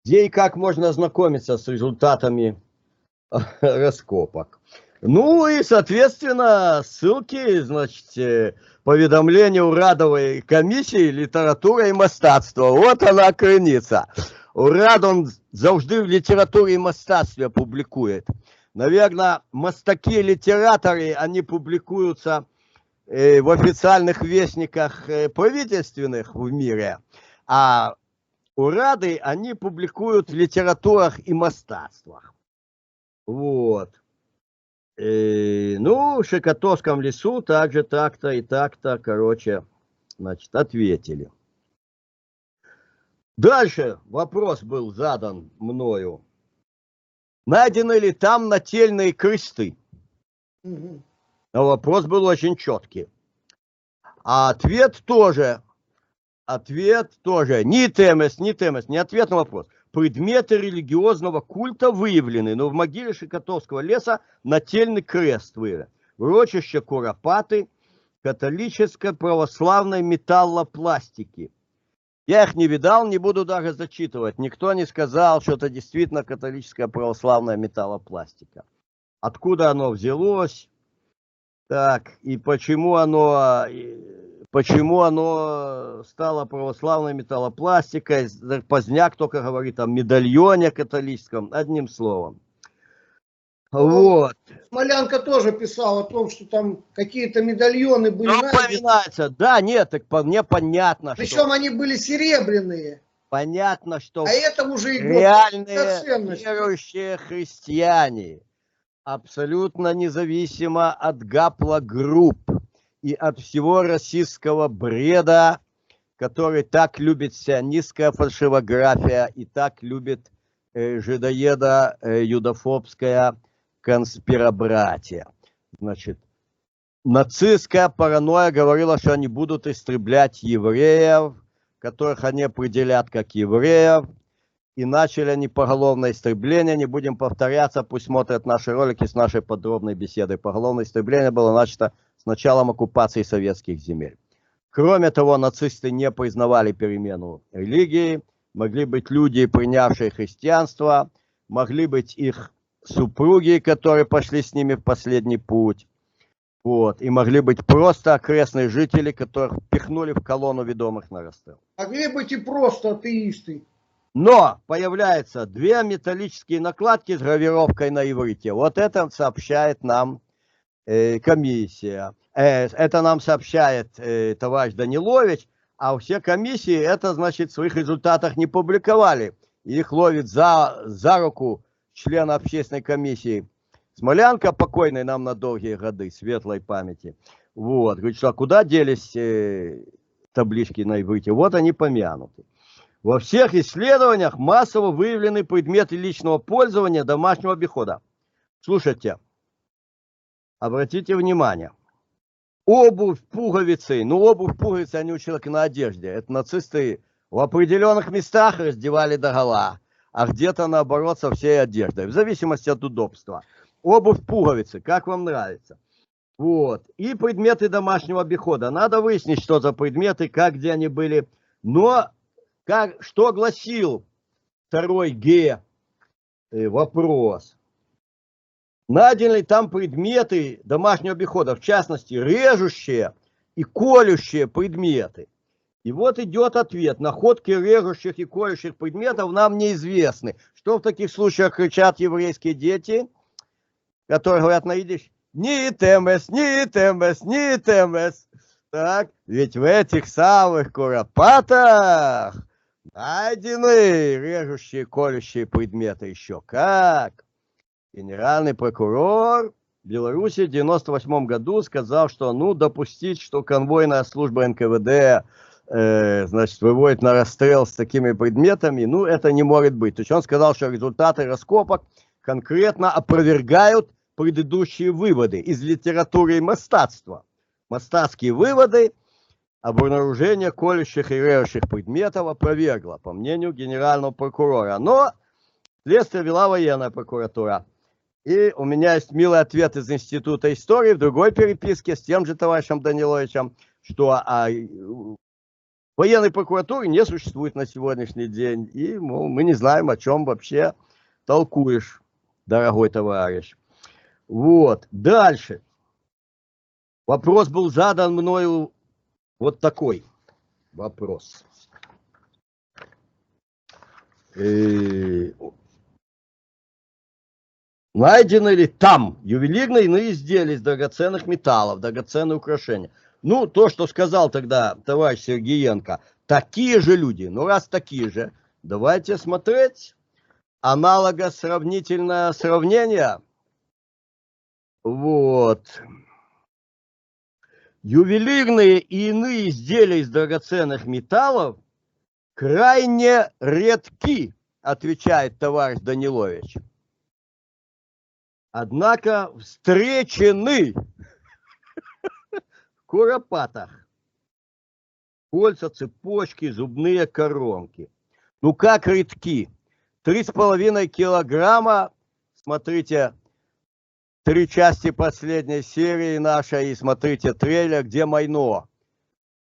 Где и как можно ознакомиться с результатами раскопок? Ну и, соответственно, ссылки, значит, поведомление Урадовой комиссии литература и мастацтва. Вот она криниця. Урад, он завжди в литературе и мастацтве публикует. Наверное, мастаки-литераторы, они публикуются в официальных вестниках правительственных в мире, а урады, они публикуют в литературах и мастацтвах. Вот. Ну, в Шикотовском лесу также так-то и так-то, короче, значит, ответили. Дальше вопрос был задан мною. Найдены ли там нательные кресты?
Мгм.
Но вопрос был очень четкий. А ответ тоже. Не темес, не ответ на вопрос. Предметы религиозного культа выявлены, но в могиле Шикотовского леса нательный крест выявлен. Урочище Куропаты католической православной металлопластики. Я их не видал, не буду даже зачитывать. Никто не сказал, что это действительно католическая православная металлопластика. Откуда оно взялось? Так, и почему оно стало православной металлопластикой? Поздняк только говорит о медальоне католическом, одним словом. Вот.
Смолянка тоже писал о том, что там какие-то медальоны были
Ну,
найдены.
упоминается. Да, нет, так мне понятно,
Причем
что...
они были серебряные.
Понятно, что
А это уже и
реальные
ценность.
верующие христиане, абсолютно независимо от гаплогрупп и от всего расистского бреда, который так любит сионистская фальшивография и так любит жидоеда юдофобская конспиробратия. Значит, нацистская паранойя говорила, что они будут истреблять евреев, которых они определят как евреев, и начали они поголовное истребление. Не будем повторяться, пусть смотрят наши ролики с нашей подробной беседой. Поголовное истребление было начато с началом оккупации советских земель. Кроме того, нацисты не признавали перемену религии. Могли быть люди, принявшие христианство, могли быть их супруги, которые пошли с ними в последний путь. Вот. И могли быть просто окрестные жители, которых пихнули в колонну ведомых на расстрел.
Могли быть и просто атеисты.
Но появляются две металлические накладки с гравировкой на иврите. Вот это сообщает нам комиссия. Это нам сообщает товарищ Данилович, а все комиссии это, значит, в своих результатах не публиковали. Их ловит за руку член общественной комиссии Смолянка, покойный нам на долгие годы, светлой памяти. Вот, говорит, что куда делись таблички на иврите? Вот они помянуты. Во всех исследованиях массово выявлены предметы личного пользования домашнего обихода. Слушайте, обратите внимание. Обувь, пуговицы. Ну, обувь, пуговицы, они у человека на одежде. Это нацисты в определенных местах раздевали догола, а где-то, наоборот, со всей одеждой. В зависимости от удобства. Обувь, пуговицы, как вам нравится. Вот. И предметы домашнего обихода. Надо выяснить, что за предметы, как, где они были. Но... Что гласил второй Г вопрос? Найдены ли там предметы домашнего обихода, в частности, режущие и колющие предметы? И вот идет ответ. Находки режущих и колющих предметов нам неизвестны. Что в таких случаях кричат еврейские дети, которые говорят на идиш? Не темес, не темес, не темес. Так, ведь в этих самых куропатах найдены режущие, колющие предметы еще как. Генеральный прокурор Беларуси в 1998 году сказал, что ну допустить, что конвойная служба НКВД значит, выводит на расстрел с такими предметами, ну это не может быть. То есть он сказал, что результаты раскопок конкретно опровергают предыдущие выводы из литературы и мастатства. Мастатские выводы обнаружение колющих и режущих предметов опровергло, по мнению генерального прокурора. Но следствие вела военная прокуратура. И у меня есть милый ответ из Института истории в другой переписке с тем же товарищем Даниловичем, что военной прокуратуры не существует на сегодняшний день. И мол, мы не знаем, о чем вообще толкуешь, дорогой товарищ. Вот, дальше. Вопрос был задан мною вот такой вопрос. Найдены ли там ювелирные иные изделия из драгоценных металлов, драгоценные украшения? Ну, то, что сказал тогда товарищ Сергеенко, такие же люди, ну раз такие же, давайте смотреть аналого-сравнительное сравнение. Вот. Ювелирные и иные изделия из драгоценных металлов крайне редки, отвечает товарищ Данилович. Однако встречены в куропатах. Кольца, цепочки, зубные коронки. Ну как редки? 3,5 килограмма, смотрите, 3 части последней серии нашей, и смотрите трейлер, где Майно.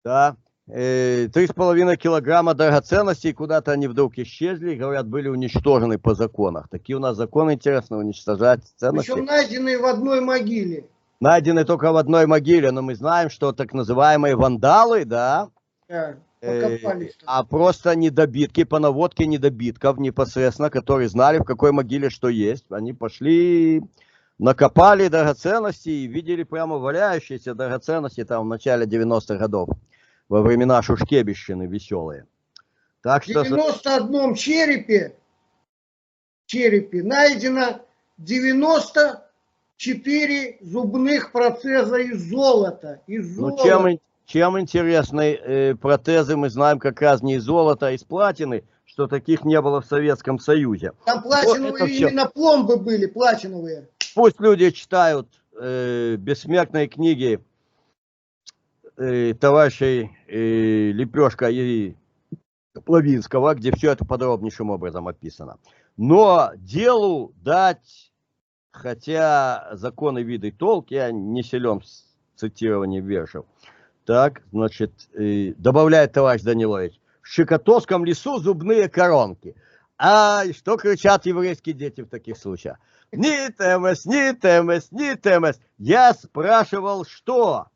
Да? 3,5 килограмма драгоценностей, куда-то они вдруг исчезли, говорят, были уничтожены по законах. Такие у нас законы, интересно, уничтожать ценности.
Причем найденные в одной могиле.
Найдены только в одной могиле, но мы знаем, что так называемые вандалы, да, а просто недобитки, по наводке недобитков непосредственно, которые знали, в какой могиле что есть. Они пошли, накопали драгоценности и видели прямо валяющиеся драгоценности там в начале 90-х годов, во времена Шушкебищины веселые. Так что...
В 91 черепе найдено 94 зубных протеза из золота.
Ну, чем интересны протезы, мы знаем как раз не из золота, а из платины, что таких не было в Советском Союзе.
Там платиновые, именно пломбы были платиновые.
Пусть люди читают бессмертные книги товарищей Лепешка и Плавинского, где все это подробнейшим образом описано. Но делу дать, хотя законы, виды, толк, я не силен в цитировании вершев. Так, значит, добавляет товарищ Данилович, в Щекотовском лесу зубные коронки. А что кричат еврейские дети в таких случаях? Ни ТМС, ни ТМС, ни ТМС. Я спрашивал, что?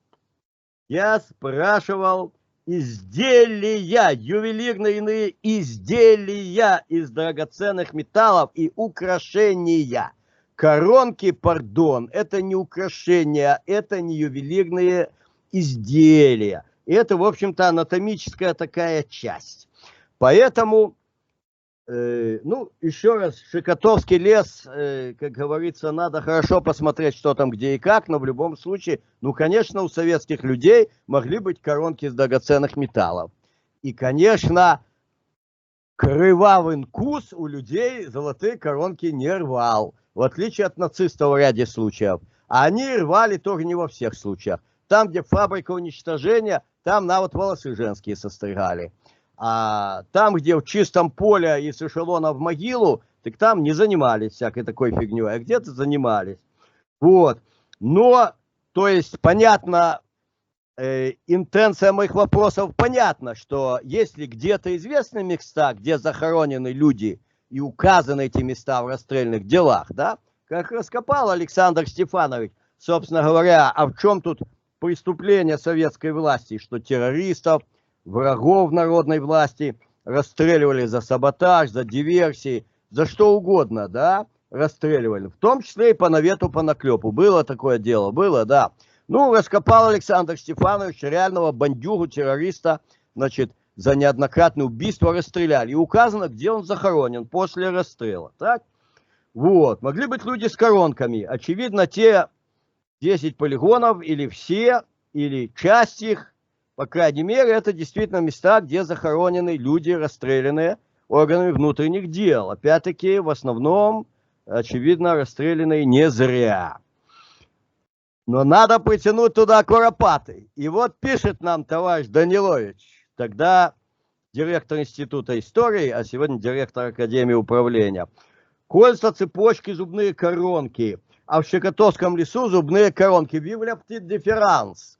Я спрашивал изделия, ювелирные иные изделия из драгоценных металлов и украшения. Коронки, пардон, это не украшения, это не ювелирные изделия. Это, в общем-то, анатомическая такая часть. Поэтому, ну, еще раз, Щекотовский лес, как говорится, надо хорошо посмотреть, что там, где и как, но в любом случае, ну, конечно, у советских людей могли быть коронки из драгоценных металлов. И, конечно, кривавый инкус у людей золотые коронки не рвал, в отличие от нацистов в ряде случаев. А они рвали тоже не во всех случаях. Там, где фабрика уничтожения, там на вот волосы женские состригали. А там, где в чистом поле и с эшелона в могилу, так там не занимались всякой такой фигней, а где-то занимались. Вот. Но, то есть, понятно, интенция моих вопросов понятна, что если где-то известны места, где захоронены люди и указаны эти места в расстрельных делах, да, как раскопал Александр Стефанович, собственно говоря, а в чем тут преступление советской власти, что террористов, врагов народной власти расстреливали за саботаж, за диверсии, за что угодно, да, расстреливали. В том числе и по навету, по наклепу. Было такое дело, было, да. Ну, раскопал Александр Стефанович реального бандюгу, террориста, значит, за неоднократное убийство расстреляли. И указано, где он захоронен после расстрела, так? Вот, могли быть люди с коронками. Очевидно, те 10 полигонов, или все, или часть их, по крайней мере, это действительно места, где захоронены люди, расстрелянные органами внутренних дел. Опять-таки, в основном, очевидно, расстрелянные не зря. Но надо притянуть туда куропаты. И вот пишет нам товарищ Данилович, тогда директор Института истории, а сегодня директор Академии управления. Кольца, цепочки, зубные коронки. А в Щекотовском лесу зубные коронки. Вивля птит дифферанс.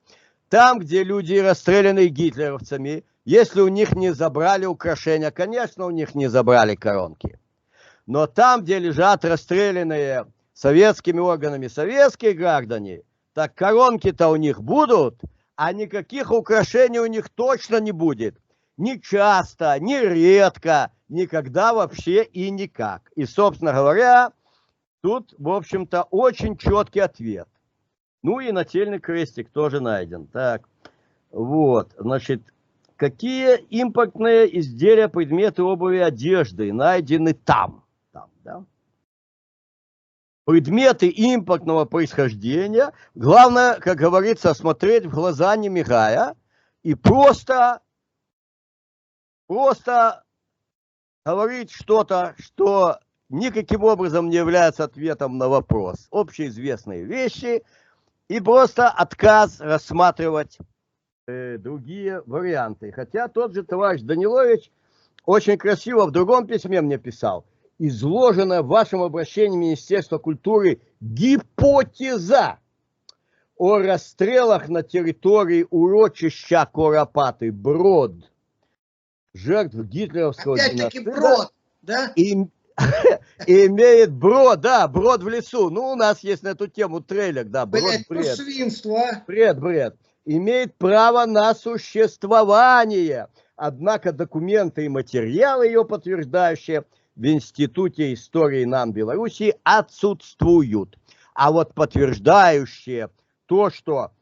Там, где люди расстреляны гитлеровцами, если у них не забрали украшения, конечно, у них не забрали коронки. Но там, где лежат расстрелянные советскими органами советские граждане, так коронки-то у них будут, а никаких украшений у них точно не будет. Ни часто, ни редко, никогда вообще и никак. И, собственно говоря, тут, в общем-то, очень четкий ответ. Ну и нательный крестик тоже найден. Так, вот, значит, какие импортные изделия, предметы обуви, одежды найдены там? Там, да? предметы импортного происхождения. Главное, как говорится, смотреть в глаза, не мигая, и просто говорить что-то, что никаким образом не является ответом на вопрос. Общеизвестные вещи и просто отказ рассматривать другие варианты. Хотя тот же товарищ Данилович очень красиво в другом письме мне писал. Изложена в вашем обращении Министерства культуры гипотеза о расстрелах на территории урочища Куропатый Брод. Жертв гитлеровского
Опять-таки
геноцида.
Брод, да?
Имеет Брод, да, Брод в лесу. Ну, у нас есть на эту тему трейлер, да, Брод,
Блять, ну
бред.
свинство, а.
Бред. Имеет право на существование. Однако документы и материалы, ее подтверждающие, в Институте истории НАН Белоруссии отсутствуют. А вот подтверждающие то, что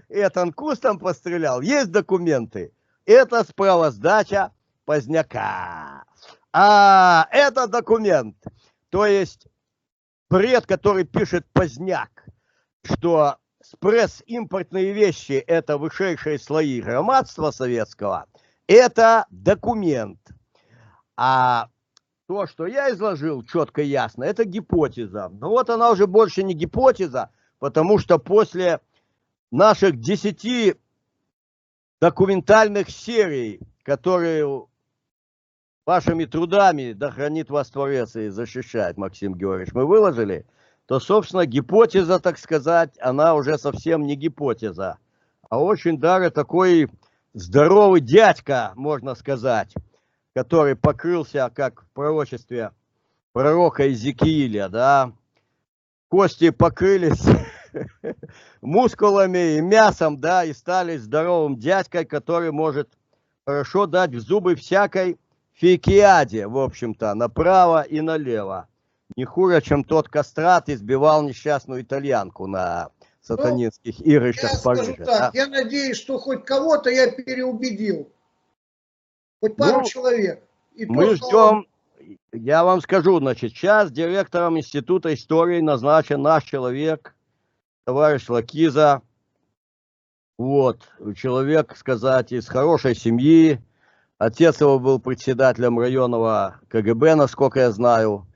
Этан Кус там пострелял, есть документы. Это справоздача Поздняка. А это документ, то есть бред, который пишет Поздняк, что спресс-импортные вещи – это высшие слои громадства советского, это документ. А то, что я изложил четко и ясно, это гипотеза. Но вот она уже больше не гипотеза, потому что после наших 10 документальных серий, которые вашими трудами, да хранит вас Творец и защищает, Максим Георгиевич, мы выложили, то, собственно, гипотеза, так сказать, она уже совсем не гипотеза, а очень даже такой здоровый дядька, можно сказать, который покрылся, как в пророчестве пророка Иезекииля, да, кости покрылись мускулами и мясом, да, и стали здоровым дядькой, который может хорошо дать в зубы всякой фикиаде, в общем-то, направо и налево. Не хуже, чем тот кастрат избивал несчастную итальянку на сатанинских игрищах в Париже.
Я скажу так,
да?
я надеюсь, что хоть кого-то я переубедил. Хоть пару человек. И
мы
то,
ждем, я вам скажу, значит, сейчас директором Института истории назначен наш человек, товарищ Лакиза. Вот, человек, сказать, из хорошей семьи. Отец его был председателем районного КГБ, насколько я знаю.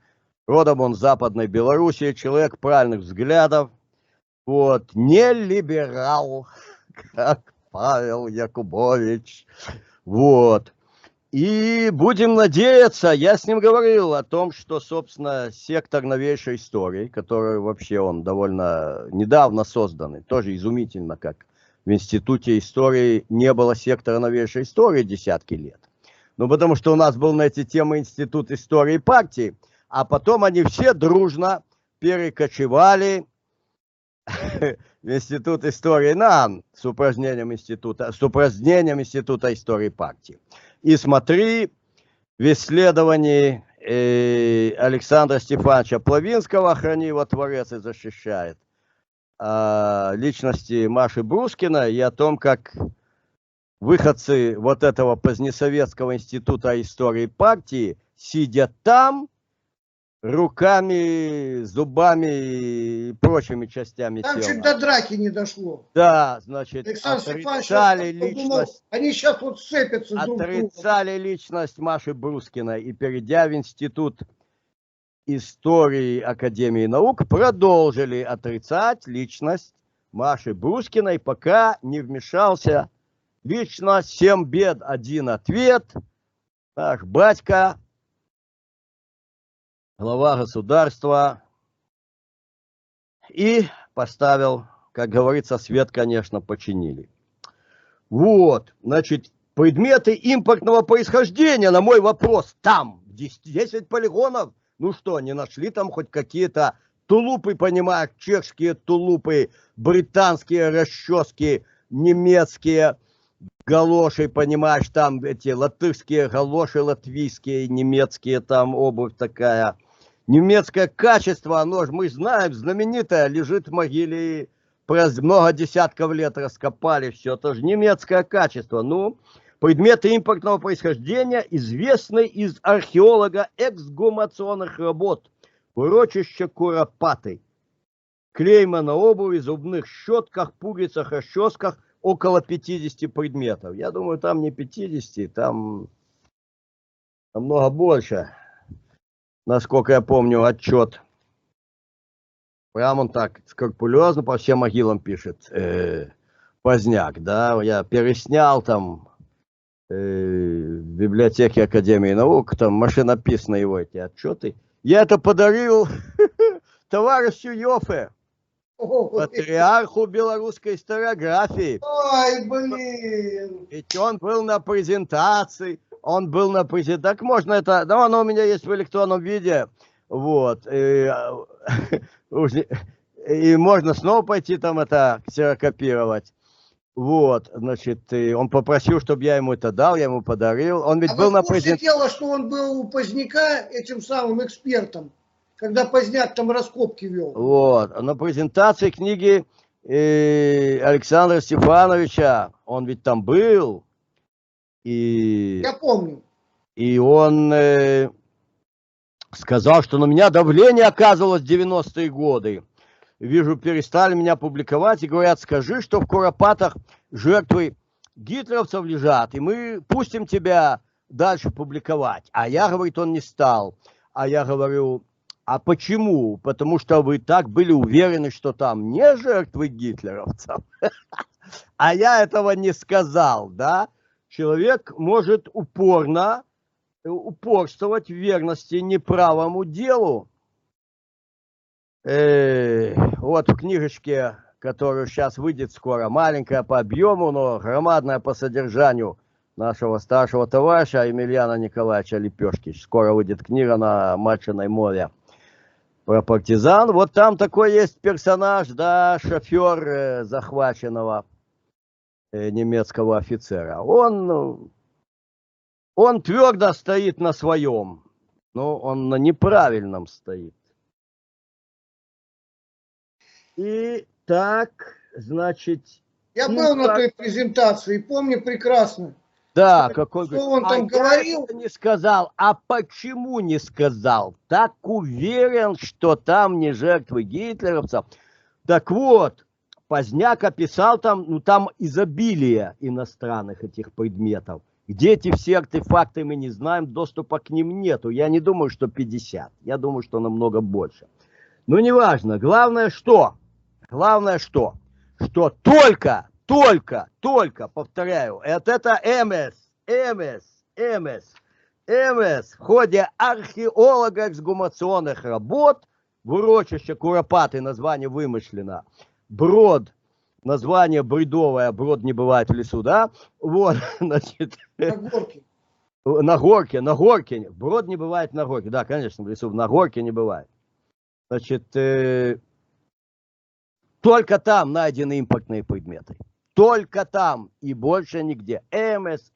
Родом он с Западной Белоруссии, человек правильных взглядов. Вот, не либерал, как Павел Якубович. Вот. И будем надеяться, я с ним говорил о том, что, собственно, сектор новейшей истории, который вообще он довольно недавно созданный, тоже изумительно, как в Институте истории не было сектора новейшей истории десятки лет. Ну, потому что у нас был на эти темы Институт истории партии, а потом они все дружно перекочевали в Институт истории НАН с упразднением Института истории партии. И смотри, в исследовании Александра Стефановича Плавинского, храни его Творец и защищает, личности Маши Брускина и о том, как выходцы вот этого позднесоветского института истории партии сидят там руками, зубами и прочими частями
там
тела.
чуть до драки не дошло.
Да, значит,
Александр
отрицали
Степанович
личность,
подумал, они сейчас вот сцепятся друг с другом.
отрицали личность Маши Брускиной и, перейдя в Институт истории Академии наук, продолжили отрицать личность Маши Брускиной, пока не вмешался лично 7 бед, 1 ответ. Наш батька, глава государства, и поставил, как говорится, свет, конечно, починили. Вот, значит, предметы импортного происхождения, на мой вопрос, там 10 полигонов. Ну что, не нашли там хоть какие-то тулупы, понимаешь, чешские тулупы, британские расчески, немецкие галоши, понимаешь, там эти латышские галоши, латвийские, немецкие, там обувь такая. Немецкое качество, оно же, мы знаем, знаменитое, лежит в могиле, много десятков лет раскопали, все, это же немецкое качество. Ну, предметы импортного происхождения известны из археолога эксгумационных работ Урочище Куропатый. Клейма на обуви, зубных щетках, пуговицах, расческах, около 50 предметов. Я думаю, там не 50, там намного больше. Насколько я помню, отчет. Прям он так скрупулезно по всем могилам пишет. Поздняк, да, я переснял там в библиотеке Академии наук, там машинописные его эти отчеты. Я это подарил товарищу Йофе, патриарху белорусской историографии.
Ой, блин.
Ведь он был на презентации, так можно это, да, оно у меня есть в электронном виде, вот, и можно снова пойти там это ксерокопировать. Вот, значит, он попросил, чтобы я ему это дал, я ему подарил. Он ведь был на презентации.
дело, что он был у Поздняка этим самым экспертом, когда Поздняк там раскопки вел.
Вот, на презентации книги Александра Стефановича, он ведь там был. И,
я помню.
И он сказал, что на меня давление оказывалось в 90-е годы. Вижу, перестали меня публиковать и говорят, скажи, что в Куропатах жертвы гитлеровцев лежат, и мы пустим тебя дальше публиковать. А я, говорит, он не стал. А я говорю, а почему? Потому что вы так были уверены, что там не жертвы гитлеровцев. А я этого не сказал, да? Человек может упорствовать в верности неправому делу. Вот в книжечке, которая сейчас выйдет скоро, маленькая по объему, но громадная по содержанию, нашего старшего товарища Емельяна Николаевича Лепешки. Скоро выйдет книга на Мачиной мове про партизан. Вот там такой есть персонаж, да, шофер захваченного немецкого офицера. Он твердо стоит на своем, но он на неправильном стоит. И так, значит...
Я был на той презентации, помню прекрасно.
Да, как он
что он там говорил?
Я не сказал. А почему не сказал? Так уверен, что там не жертвы гитлеровцев. Так вот, Поздняк описал там, ну там изобилие иностранных этих предметов. Где эти все артефакты мы не знаем, доступа к ним нету. Я не думаю, что 50. Я думаю, что намного больше. Но неважно. Главное, что? Главное, что только, повторяю, это МС в ходе археолого-эксгумационных работ в урочище Куропатый, название вымышлено, Брод, название бредовое, Брод не бывает в лесу, да, вот, значит, на горке, Брод не бывает на горке, да, конечно, в лесу, на горке не бывает, значит, только там найдены импортные предметы. Только там и больше нигде. МС.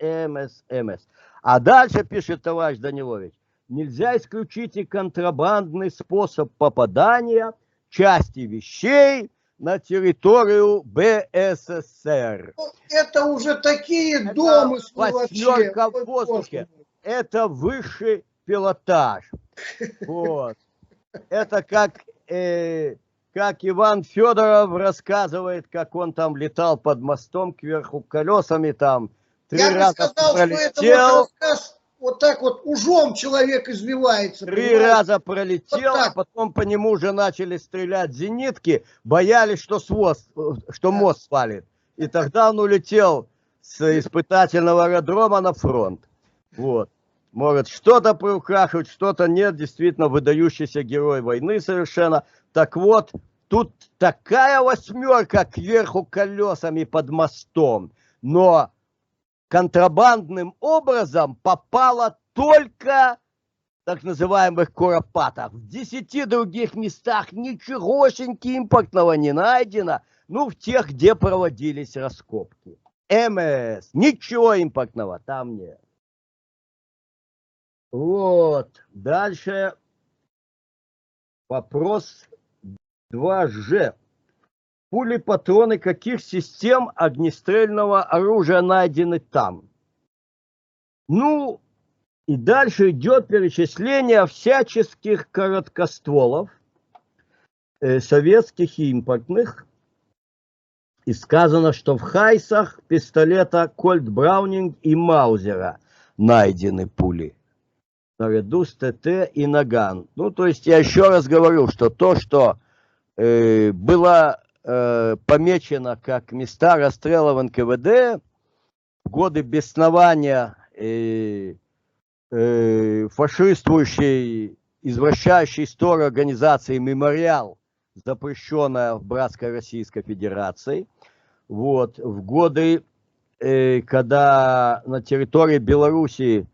А дальше пишет товарищ Данилович. Нельзя исключить и контрабандный способ попадания части вещей на территорию БССР.
Это уже такие домыслы вообще.
В воздухе. Это высший пилотаж. Вот. Это как Иван Федоров рассказывает, как он там летал под мостом кверху колесами, там 3 раза
сказал,
пролетел.
Что это вот рассказ, вот так вот ужом человек извивается.
3 раза пролетел, вот а потом по нему уже начали стрелять зенитки, боялись, что мост свалит. И тогда он улетел с испытательного аэродрома на фронт. Вот. Может, что-то приукрашивать, что-то нет. Действительно, выдающийся герой войны совершенно. Так вот, тут такая 8 кверху колесами под мостом. Но контрабандным образом попала только так называемых Куропатах. В 10 других местах ничегошеньки импортного не найдено. Ну, в тех, где проводились раскопки. МС. Ничего импортного там нет. Вот. Дальше вопрос 2Ж. Пули, патроны каких систем огнестрельного оружия найдены там? Ну, И дальше идет перечисление всяческих короткостволов, советских и импортных. И сказано, что в Хайсах пистолета Кольт Браунинг и Маузера найдены пули. Наряду с ТТ и Наган. Ну, то есть я еще раз говорю, что то, что было помечено как места расстрела в НКВД в годы беснования фашистующей, извращающей историю организации «Мемориал», запрещенная в братской Российской Федерации. Вот, в годы, когда на территории Белоруссии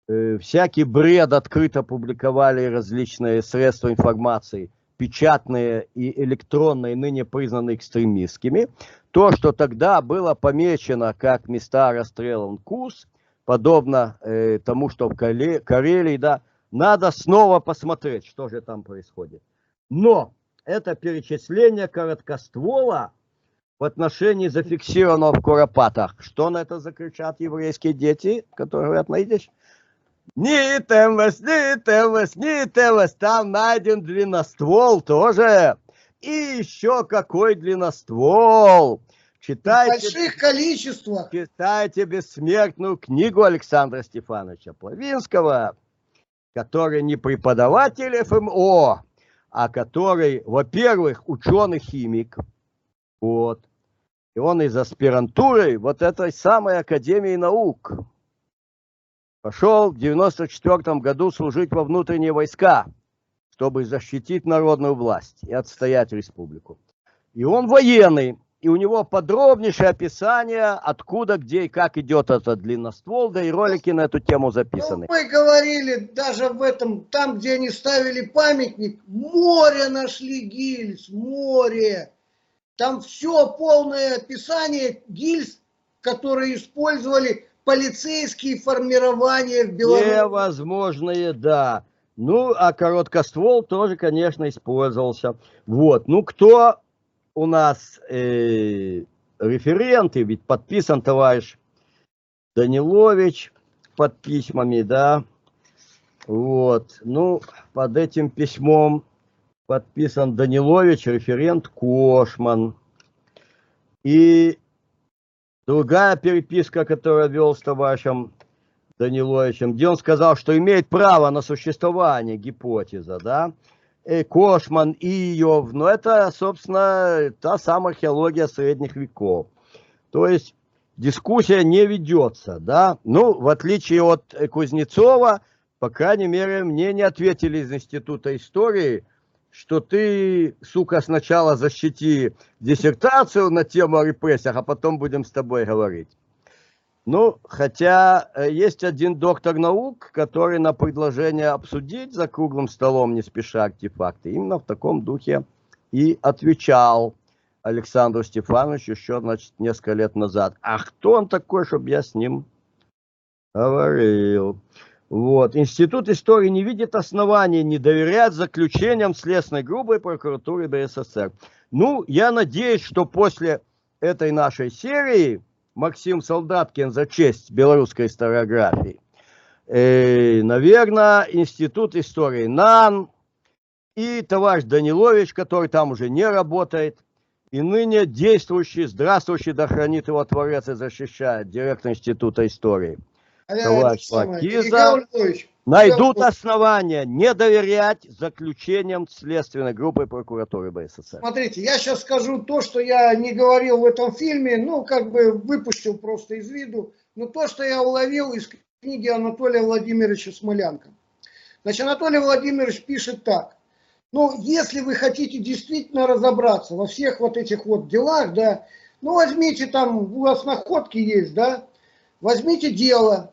всякий бред открыто публиковали различные средства информации, печатные и электронные, ныне признаны экстремистскими, то, что тогда было помечено как места расстрела НКУС, подобно тому, что в Карелии, да, надо снова посмотреть, что же там происходит. Но это перечисление короткоствола в отношении зафиксированного в Куропатах. Что на это закричат еврейские дети, которые говорят на идиш? Нитемвес, нитемвес, нитемвес. Там найден длинноствол тоже. И еще какой длинноствол. Читайте,
в больших количествах.
Читайте бессмертную книгу Александра Стефановича Плавинского, который не преподаватель ФМО, а который, во-первых, ученый-химик, вот, и он из аспирантуры вот этой самой Академии наук. Пошел в 94 году служить во внутренние войска, чтобы защитить народную власть и отстоять республику. И он военный, и у него подробнейшее описание, откуда, где и как идет этот длинноствол, да и ролики на эту тему записаны.
Ну, мы говорили даже в этом, там, где они ставили памятник, море нашли гильз, море. Там все полное описание гильз, которые использовали полицейские формирования в Беларуси.
Невозможные, да. Ну, а короткоствол тоже, конечно, использовался. Вот, ну, кто у нас референты, ведь подписан товарищ Данилович под письмами, да. Вот, ну, под этим письмом подписан Данилович, референт Кошман. И другая переписка, которую вел с товарищем Даниловичем, где он сказал, что имеет право на существование гипотеза, да, Кошман и Иов, но это, собственно, та самая археология средних веков. То есть дискуссия не ведется, да, ну, в отличие от Кузнецова, по крайней мере, мне не ответили из Института истории, что ты, сука, сначала защити диссертацию на тему о репрессиях, а потом будем с тобой говорить. Ну, хотя есть один доктор наук, который на предложение обсудить за круглым столом не спеша артефакты, именно в таком духе и отвечал Александру Стефановичу еще, значит, несколько лет назад. А кто он такой, чтобы я с ним говорил? Вот. Институт истории не видит оснований не доверять заключениям Следственной группы и прокуратуры БССР. Ну, я надеюсь, что после этой нашей серии Максим Солдаткин за честь белорусской историографии, наверное, Институт истории НАН и товарищ Данилович, который там уже не работает, и ныне действующий, здравствующий, да хранит его Творец и защищает, директор Института истории, товарищ Лакиза, найдут основания не доверять заключениям Следственной группы и прокуратуры БССР.
Смотрите, я сейчас скажу то, что я не говорил в этом фильме, ну, как бы выпустил просто из виду, но то, что я уловил из книги Анатолия Владимировича Смолянка. Значит, Анатолий Владимирович пишет так. Ну, если вы хотите действительно разобраться во всех вот этих вот делах, да, ну, возьмите там, у вас находки есть, да, возьмите дело.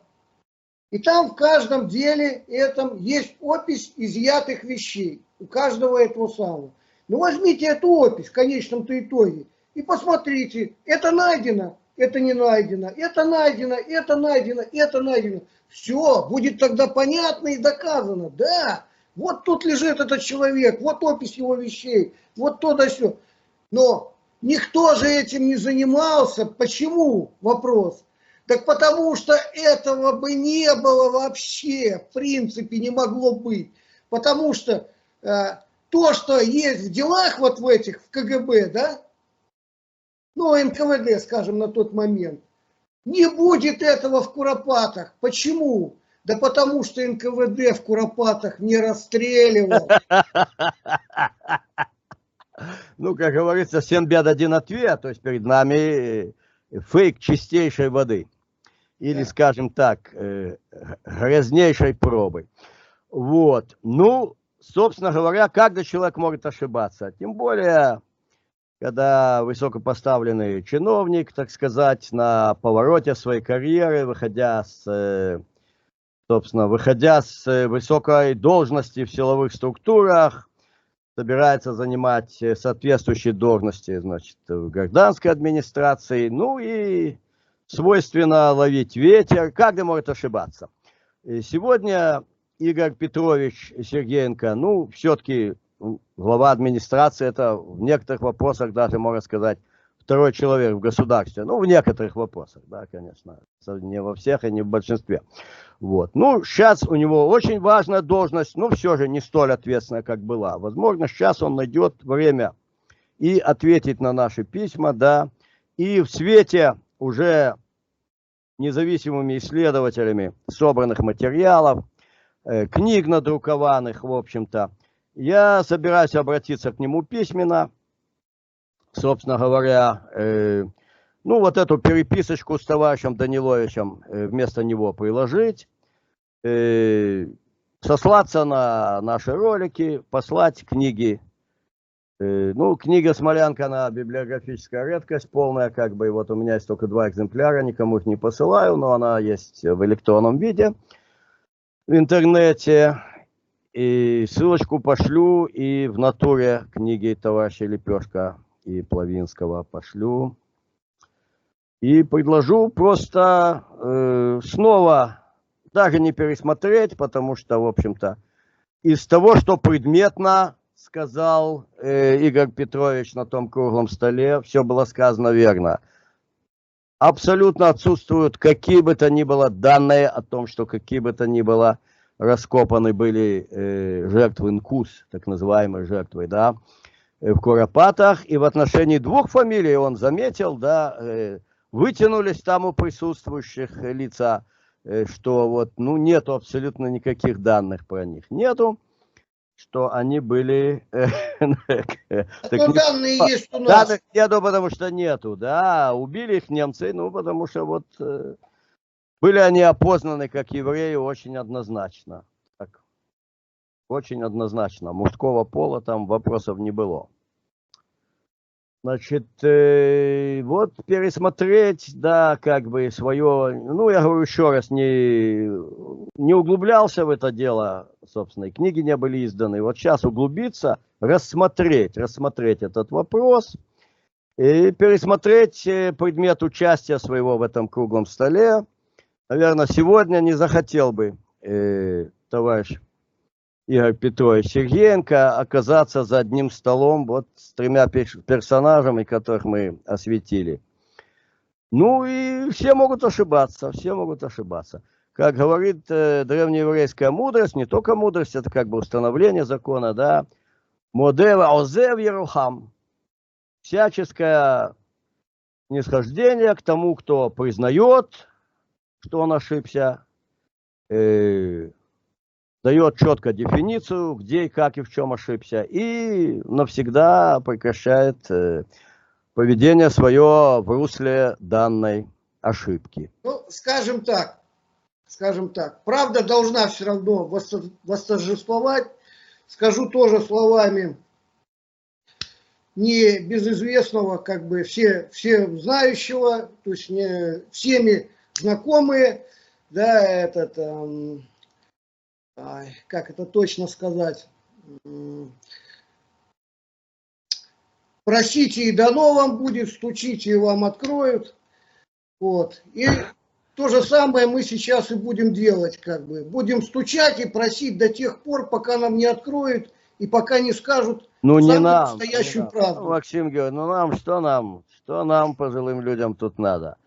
И там в каждом деле этом есть опись изъятых вещей. У каждого этого самого. Ну возьмите эту опись в конечном-то итоге. И посмотрите, это найдено, это не найдено, это найдено, это найдено, это найдено. Все, будет тогда понятно и доказано. Да, вот тут лежит этот человек, вот опись его вещей, вот то да сё. Но никто же этим не занимался. Почему? Вопрос. Так потому что этого бы не было вообще, в принципе, не могло быть. Потому что то, что есть в делах вот в этих, в КГБ, да, ну, НКВД, скажем, на тот момент, не будет этого в Куропатах. Почему? Да потому что НКВД в Куропатах не расстреливал.
Ну, как говорится, всем бед один ответ, то есть перед нами фейк чистейшей воды. Или, скажем так, грязнейшей пробы. Вот. Ну, собственно говоря, каждый человек может ошибаться. Тем более, когда высокопоставленный чиновник, так сказать, на повороте своей карьеры, выходя с высокой должности в силовых структурах, собирается занимать соответствующие должности, значит, в гражданской администрации, ну и свойственно ловить ветер, каждый может ошибаться. И сегодня Игорь Петрович Сергеенко, ну, все-таки глава администрации, это в некоторых вопросах даже, можно сказать, второй человек в государстве. Ну, в некоторых вопросах, да, конечно, не во всех и не в большинстве. Вот. Ну, сейчас у него очень важная должность, но все же не столь ответственная, как была. Возможно, сейчас он найдет время и ответить на наши письма, да, и в свете уже независимыми исследователями собранных материалов, книг надрукованных, в общем-то, я собираюсь обратиться к нему письменно, собственно говоря, ну, вот эту переписочку с товарищем Даниловичем вместо него приложить, сослаться на наши ролики, послать книги. Ну, книга «Смолянка», она библиографическая редкость, полная, как бы, вот у меня есть только 2 экземпляра, никому их не посылаю, но она есть в электронном виде в интернете. И ссылочку пошлю, и в натуре книги товарища Лепешка и Плавинского пошлю. И предложу просто снова даже не пересмотреть, потому что, в общем-то, из того, что предметно сказал Игорь Петрович на том круглом столе, все было сказано верно. Абсолютно отсутствуют какие бы то ни было данные о том, что какие бы то ни было раскопаны были жертвы НКУС, так называемые жертвы, да, в Куропатах. И в отношении 2 фамилий он заметил, да, вытянулись там у присутствующих лица, что вот, ну, нету абсолютно никаких данных про них. Нету, что они были...
Данные есть у нас.
Данных нету, потому что нету, да. Убили их немцы, ну, потому что вот были они опознаны как евреи очень однозначно. Так, очень однозначно. Мужского пола там вопросов не было. Значит, вот пересмотреть, да, как бы свое, ну, я говорю еще раз, не углублялся в это дело, собственно, и книги не были изданы. Вот сейчас углубиться, рассмотреть этот вопрос и пересмотреть предмет участия своего в этом круглом столе. Наверное, сегодня не захотел бы товарищ Игорь Петрович Сергеенко оказаться за одним столом вот с 3 персонажами, которых мы осветили. Ну и все могут ошибаться, все могут ошибаться. Как говорит древнееврейская мудрость, не только мудрость, это как бы установление закона, да, модева озев ерухам, всяческое снисхождение к тому, кто признает, что он ошибся, дает четко дефиницию, где, как и в чем ошибся, и навсегда прекращает поведение свое в русле данной ошибки.
Ну, скажем так, правда должна все равно восторжествовать. Скажу тоже словами не безызвестного, как бы все знающего, то есть не всеми знакомые, да, как это точно сказать, просите и дано вам будет, стучите и вам откроют. Вот. И то же самое мы сейчас и будем делать, как бы. Будем стучать и просить до тех пор, пока нам не откроют и пока не скажут настоящую правду.
Максим Георгиевич, ну что нам пожилым людям тут надо?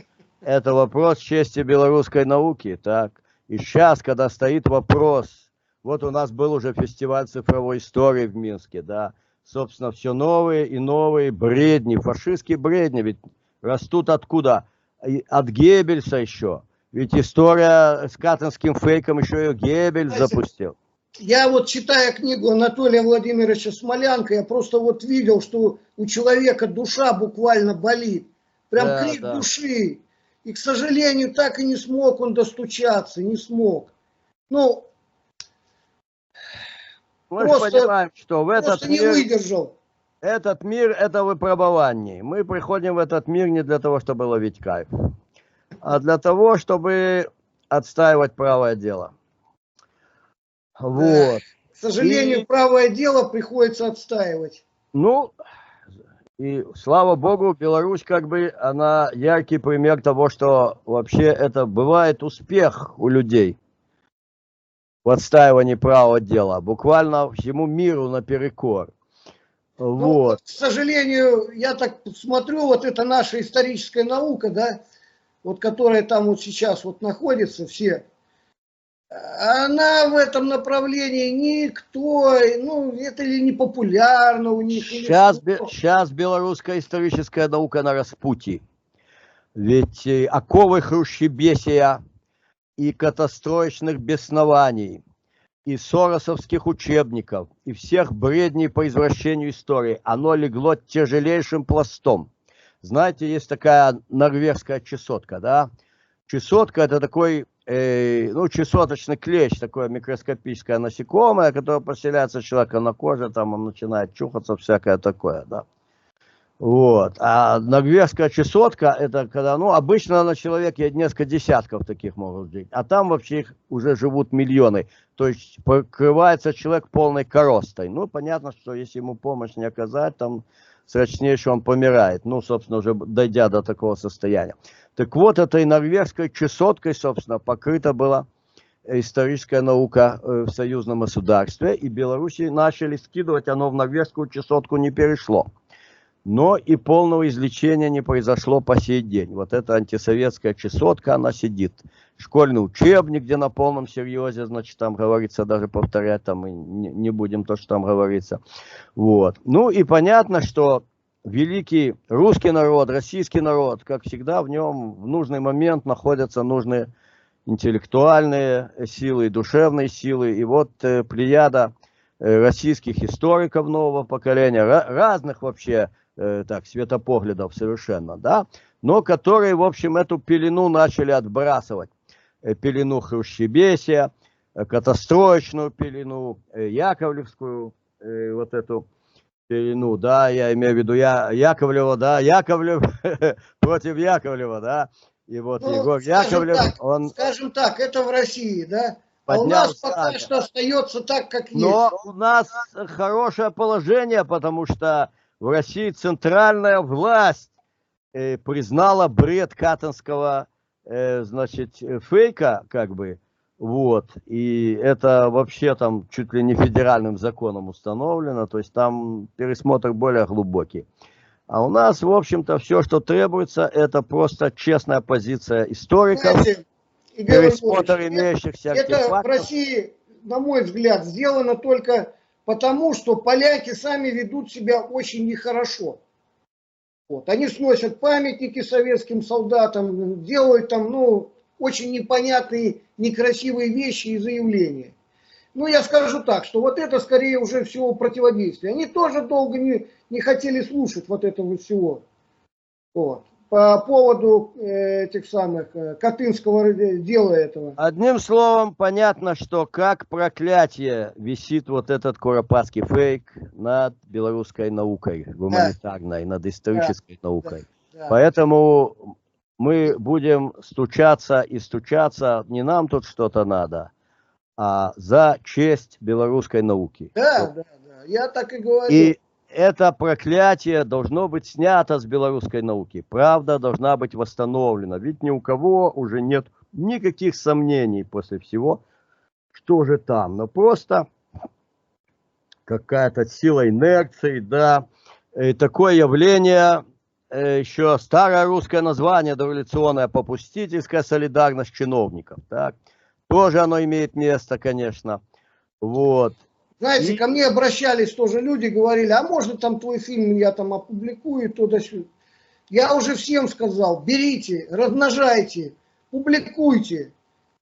Это вопрос чести белорусской науки, так. И сейчас, когда стоит вопрос, вот у нас был уже фестиваль цифровой истории в Минске, да, собственно, все новые и новые бредни, фашистские бредни, ведь растут откуда? От Геббельса еще. Ведь история с катынским фейком еще и Геббельс запустил.
Я вот, читая книгу Анатолия Владимировича Смолянка, я просто вот видел, что у человека душа буквально болит. Прям
Да,
крик
да.
души. И, к сожалению, так и не смог он достучаться, не смог. Ну,
Мы же
просто-
понимаем, что в этот
просто не
мир,
выдержал.
этот мир это выпробование. Мы приходим в этот мир не для того, чтобы ловить кайф, а для того, чтобы отстаивать правое дело. Вот.
К сожалению,
И-
правое дело приходится отстаивать.
Ну, и слава богу, Беларусь как бы, она яркий пример того, что вообще это бывает успех у людей в отстаивании правого дела. Буквально всему миру наперекор.
Ну,
Вот.
к сожалению, я так смотрю, вот это наша историческая наука, да, вот которая там вот сейчас вот находится, все, она в этом направлении никто, ну, это или не популярно у них. или
Сейчас,
что.
сейчас белорусская историческая наука на распутье. Ведь оковы хрущебесия и катастроечных беснований, и соросовских учебников, и всех бредней по извращению истории, оно легло тяжелейшим пластом. Знаете, есть такая норвежская чесотка, да? Чесотка это такой, ну, чесоточный клещ, такое микроскопическое насекомое, которое поселяется у человека на коже, там он начинает чухаться, всякое такое, да. Вот. А норвежская чесотка, это когда, ну, обычно на человеке несколько десятков таких могут жить, а там вообще их уже живут миллионы. То есть покрывается человек полной коростой. Ну, понятно, что если ему помощь не оказать, там срочнейше он помирает. Ну, собственно, уже дойдя до такого состояния. Так вот, этой норвежской чесоткой, собственно, покрыта была историческая наука в союзном государстве, и Беларуси начали скидывать, оно в норвежскую чесотку не перешло. Но и полного излечения не произошло по сей день. Вот эта антисоветская чесотка, она сидит. Школьный учебник, где на полном серьезе, значит, там говорится, даже повторять там мы не будем то, что там говорится. Вот. Ну и понятно, что великий русский народ, российский народ, как всегда, в нем в нужный момент находятся нужные интеллектуальные силы, душевные силы. И вот плеяда российских историков нового поколения, разных вообще, так, светопоглядов совершенно, да, но которые, в общем, эту пелену начали отбрасывать. Пелену хрущебесия, катастроечную пелену, яковлевскую, вот эту пелену, да, я имею в виду Яковлева, да, Яковлев против Яковлева, да, и вот
Ну,
Егор Яковлев, он
скажем так, это в России, да? А у
поднял
нас пока
стадо.
что остается так, как
Но
есть.
у нас хорошее положение, потому что в России центральная власть признала бред катынского, значит, фейка, как бы, вот, и это вообще там чуть ли не федеральным законом установлено, то есть там пересмотр более глубокий. А у нас, в общем-то, все, что требуется, это просто честная позиция историков,
Знаете, Игорь
пересмотр
Анатольевич,
имеющихся
это в
артефактов.
России, на мой взгляд, сделано только потому, что поляки сами ведут себя очень нехорошо. Вот. Они сносят памятники советским солдатам, делают там, ну, очень непонятные, некрасивые вещи и заявления. Ну, я скажу так, что вот это скорее уже всего противодействие. Они тоже долго не хотели слушать вот этого всего. Вот. По поводу этих самых катынского дела этого.
Одним словом, понятно, что как проклятие висит вот этот куропатский фейк над белорусской наукой, гуманитарной, над исторической наукой.
Да.
Поэтому мы будем стучаться и стучаться, не нам тут что-то надо, а за честь белорусской науки.
Да, да, да, я так и говорю.
И это проклятие должно быть снято с белорусской науки. Правда должна быть восстановлена. Ведь ни у кого уже нет никаких сомнений после всего, что же там. Но просто какая-то сила инерции, да. И такое явление еще старое русское название дореволюционное, попустительская солидарность чиновников. Так? Тоже оно имеет место, конечно. Вот.
Знаете,
И-
ко мне обращались тоже люди, говорили, а можно там твой фильм я там опубликую, туда-сюда. Я уже всем сказал, берите, размножайте, публикуйте,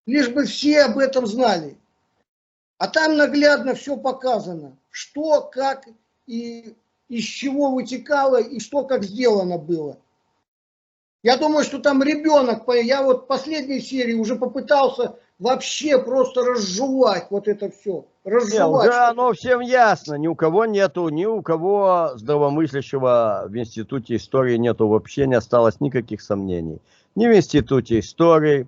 лишь бы все об этом знали. А там наглядно все показано, что, как и из чего вытекало и что как сделано было. Я думаю, что там ребенок, я вот в последней серии уже попытался вообще просто разжевать вот это все.
Не,
Разжевать.
уже оно всем ясно. Ни у кого нету, ни у кого здравомыслящего в Институте истории нету. Вообще не осталось никаких сомнений. Ни в Институте истории,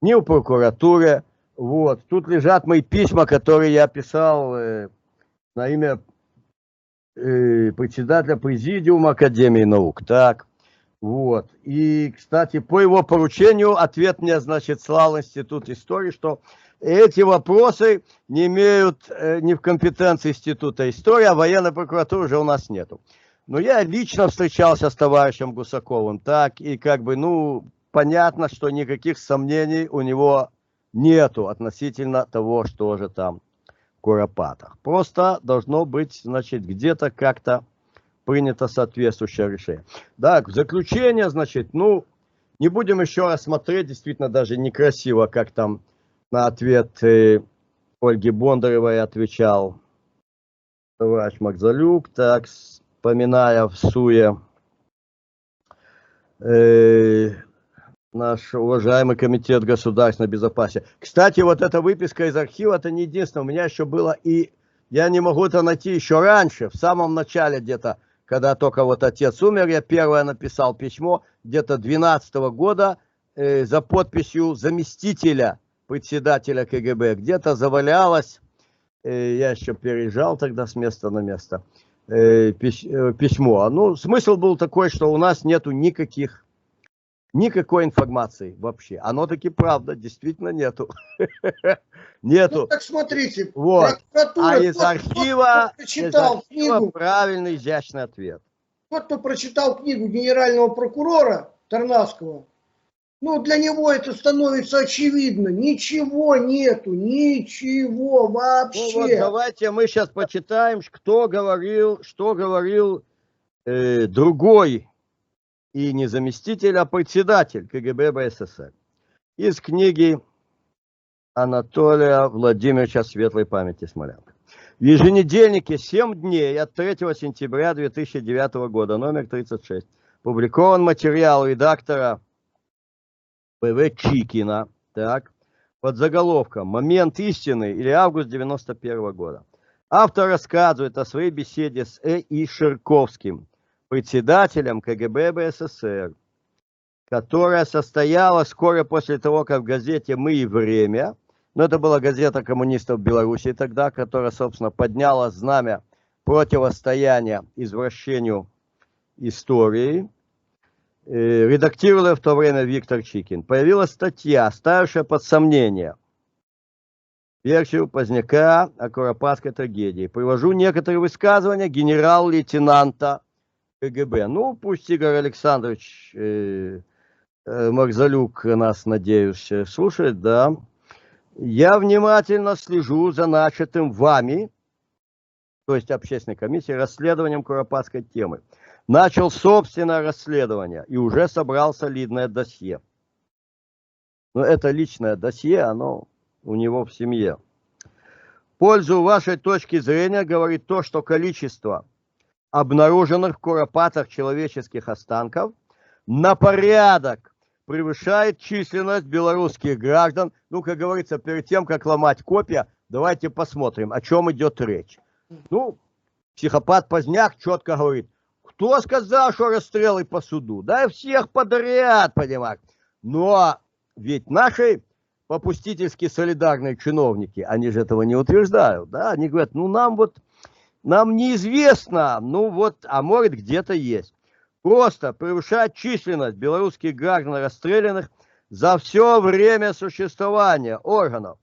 ни в прокуратуре. Вот. Тут лежат мои письма, которые я писал на имя председателя Президиума Академии наук. Так. Вот. И, кстати, по его поручению ответ мне, значит, слал Институт истории, что эти вопросы не имеют не в компетенции Института истории, а военной прокуратуры уже у нас нету. Но я лично встречался с товарищем Гусаковым, так, и как бы, ну, понятно, что никаких сомнений у него нету относительно того, что же там в Куропатках. Просто должно быть, значит, где-то как-то принято соответствующее решение. Так, в заключение, значит, ну, не будем еще раз смотреть, действительно даже некрасиво, как там на ответ Ольги Бондаревой отвечал товарищ Макзалюк, так, вспоминая всуе наш уважаемый комитет государственной безопасности. Кстати, вот эта выписка из архива, это не единственное, у меня еще было, и я не могу это найти еще раньше, в самом начале где-то, когда только вот отец умер, я первое написал письмо, где-то 2012 года, за подписью заместителя председателя КГБ. Где-то завалялось, я еще переезжал тогда с места на место, письмо. Ну, смысл был такой, что у нас нету никакой информации вообще. Оно таки правда, действительно нету. Нету.
Ну, так смотрите,
Вот. А из
кто
архива
прочитал книгу,
правильный, изящный ответ.
тот, кто прочитал книгу генерального прокурора Тарнавского, ну, для него это становится очевидно. Ничего нету, ничего вообще.
Ну, вот давайте мы сейчас почитаем, кто говорил, что говорил другой, и не заместитель, а председатель КГБ БССР. Из книги Анатолия Владимировича светлой памяти Смолянка. В еженедельнике 7 дней от 3 сентября 2009 года, номер 36, публикован материал редактора ПВ Чикина, так, под заголовком «Момент истины» или август 91 года. Автор рассказывает о своей беседе с И. Ширковским, председателем КГБ БССР, которая состоялась вскоре после того, как в газете «Мы и время», но это была газета коммунистов Беларуси тогда, которая, собственно, подняла знамя противостояния извращению истории, редактировал в то время Виктор Чикин. Появилась статья, ставившая под сомнение версию Поздняка о Куропаткской трагедии. Привожу некоторые высказывания генерал-лейтенанта КГБ. Ну, пусть Игорь Александрович Марзалюк нас, надеюсь, слушает, да. Я внимательно слежу за начатым вами, то есть общественной комиссией, расследованием Куропаткской темы. Начал собственное расследование и уже собрал солидное досье. Но это личное досье, оно у него в семье. В пользу вашей точки зрения говорит то, что количество обнаруженных в Куропатках человеческих останков на порядок превышает численность белорусских граждан. Ну, как говорится, перед тем, как ломать копья, давайте посмотрим, о чем идет речь. Ну, психопат Поздняк четко говорит, кто сказал, что расстрелы по суду? Да всех подряд, понимаешь. Но ведь наши попустительски солидарные чиновники, они же этого не утверждают, да? Они говорят, ну нам неизвестно, ну вот, а может где-то есть. Просто превышать численность белорусских граждан расстрелянных за все время существования органов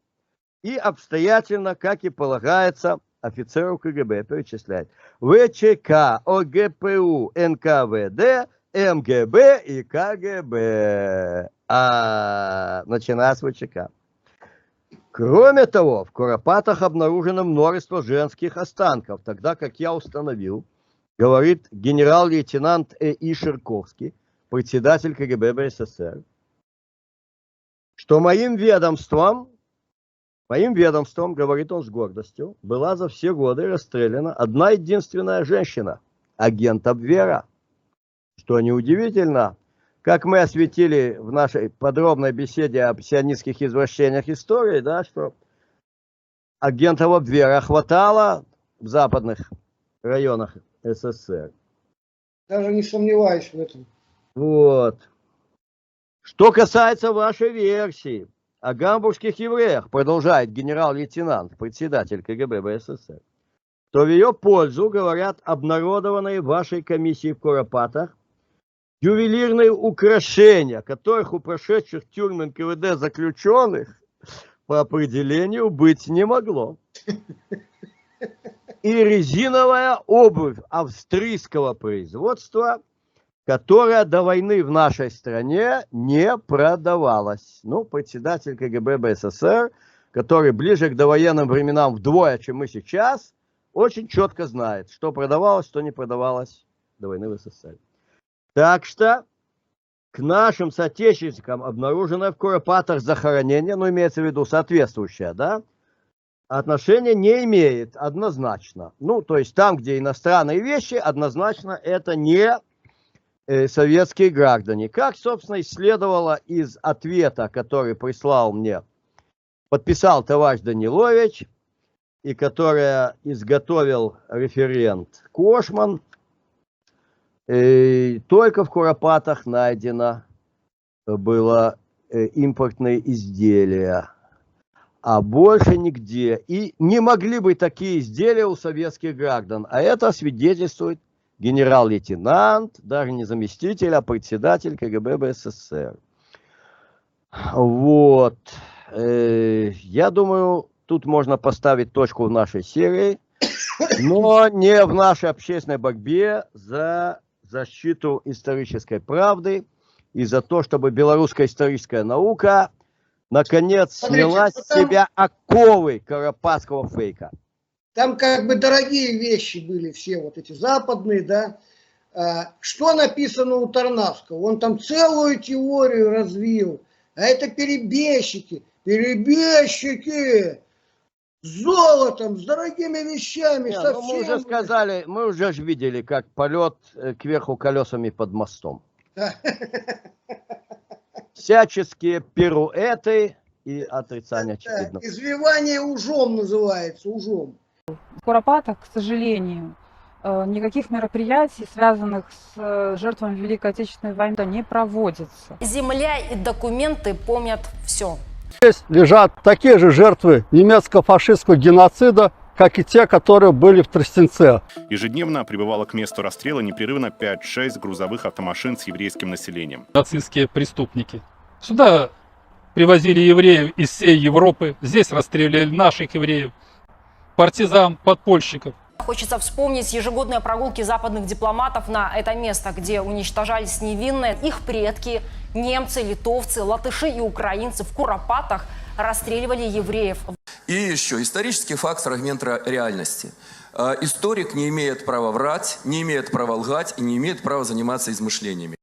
и обстоятельно, как и полагается, офицеров КГБ перечисляет. ВЧК, ОГПУ, НКВД, МГБ и КГБ, начиная с ВЧК. Кроме того, в Куропатах обнаружено множество женских останков, тогда как я установил, говорит генерал-лейтенант И. Ширковский, председатель КГБ БССР, что моим ведомством, говорит он с гордостью, была за все годы расстреляна одна единственная женщина, агент Абвера. Что неудивительно, как мы осветили в нашей подробной беседе о сионистских извращениях истории, да, что агентов Абвера хватало в западных районах СССР.
Даже не сомневаюсь в этом.
Вот. Что касается вашей версии о гамбургских евреях, продолжает генерал-лейтенант, председатель КГБ БССР, то в ее пользу говорят обнародованные вашей комиссией в Куропатах ювелирные украшения, которых у прошедших тюрьмы НКВД заключенных по определению быть не могло. И резиновая обувь австрийского производства, которая до войны в нашей стране не продавалась. Ну, председатель КГБ БССР, который ближе к довоенным временам вдвое, чем мы сейчас, очень четко знает, что продавалось, что не продавалось до войны в СССР. Так что к нашим соотечественникам обнаруженное в Куропатах захоронение, ну, имеется в виду соответствующее, да, отношения не имеет однозначно. Ну, то есть там, где иностранные вещи, однозначно это не советские граждане. Как, собственно, и следовало из ответа, который прислал мне, подписал товарищ Данилович, и который изготовил референт Кошман, только в Куропатах найдено было импортные изделия, а больше нигде. И не могли быть такие изделия у советских граждан. А это свидетельствует генерал-лейтенант, даже не заместитель, а председатель КГБ БССР. Вот. Я думаю, тут можно поставить точку в нашей серии, но не в нашей общественной борьбе за защиту исторической правды и за то, чтобы белорусская историческая наука наконец сняла с себя оковы Куропатского фейка.
Там как бы дорогие вещи были все, вот эти западные, да. Что написано у Тарнавского? Он там целую теорию развил. А это перебежчики. Перебежчики! С золотом, с дорогими вещами,
Не,
совсем.
ну мы уже сказали, мы уже видели, как полет кверху колесами под мостом. Всяческие пируэты и отрицания очевидно.
Извивание ужом называется, ужом.
В Куропатах, к сожалению, никаких мероприятий, связанных с жертвами Великой Отечественной войны, не проводится.
Земля и документы помнят все.
Здесь лежат такие же жертвы немецко-фашистского геноцида, как и те, которые были в Тростенце.
Ежедневно прибывало к месту расстрела непрерывно 5-6 грузовых автомашин с еврейским населением.
Нацистские преступники. Сюда привозили евреев из всей Европы, здесь расстреливали наших евреев, партизан, подпольщиков.
Хочется вспомнить ежегодные прогулки западных дипломатов на это место, где уничтожались невинные. Их предки, немцы, литовцы, латыши и украинцы в Куропатах расстреливали евреев.
И еще исторический факт, фрагмент реальности. Историк не имеет права врать, не имеет права лгать и не имеет права заниматься измышлениями.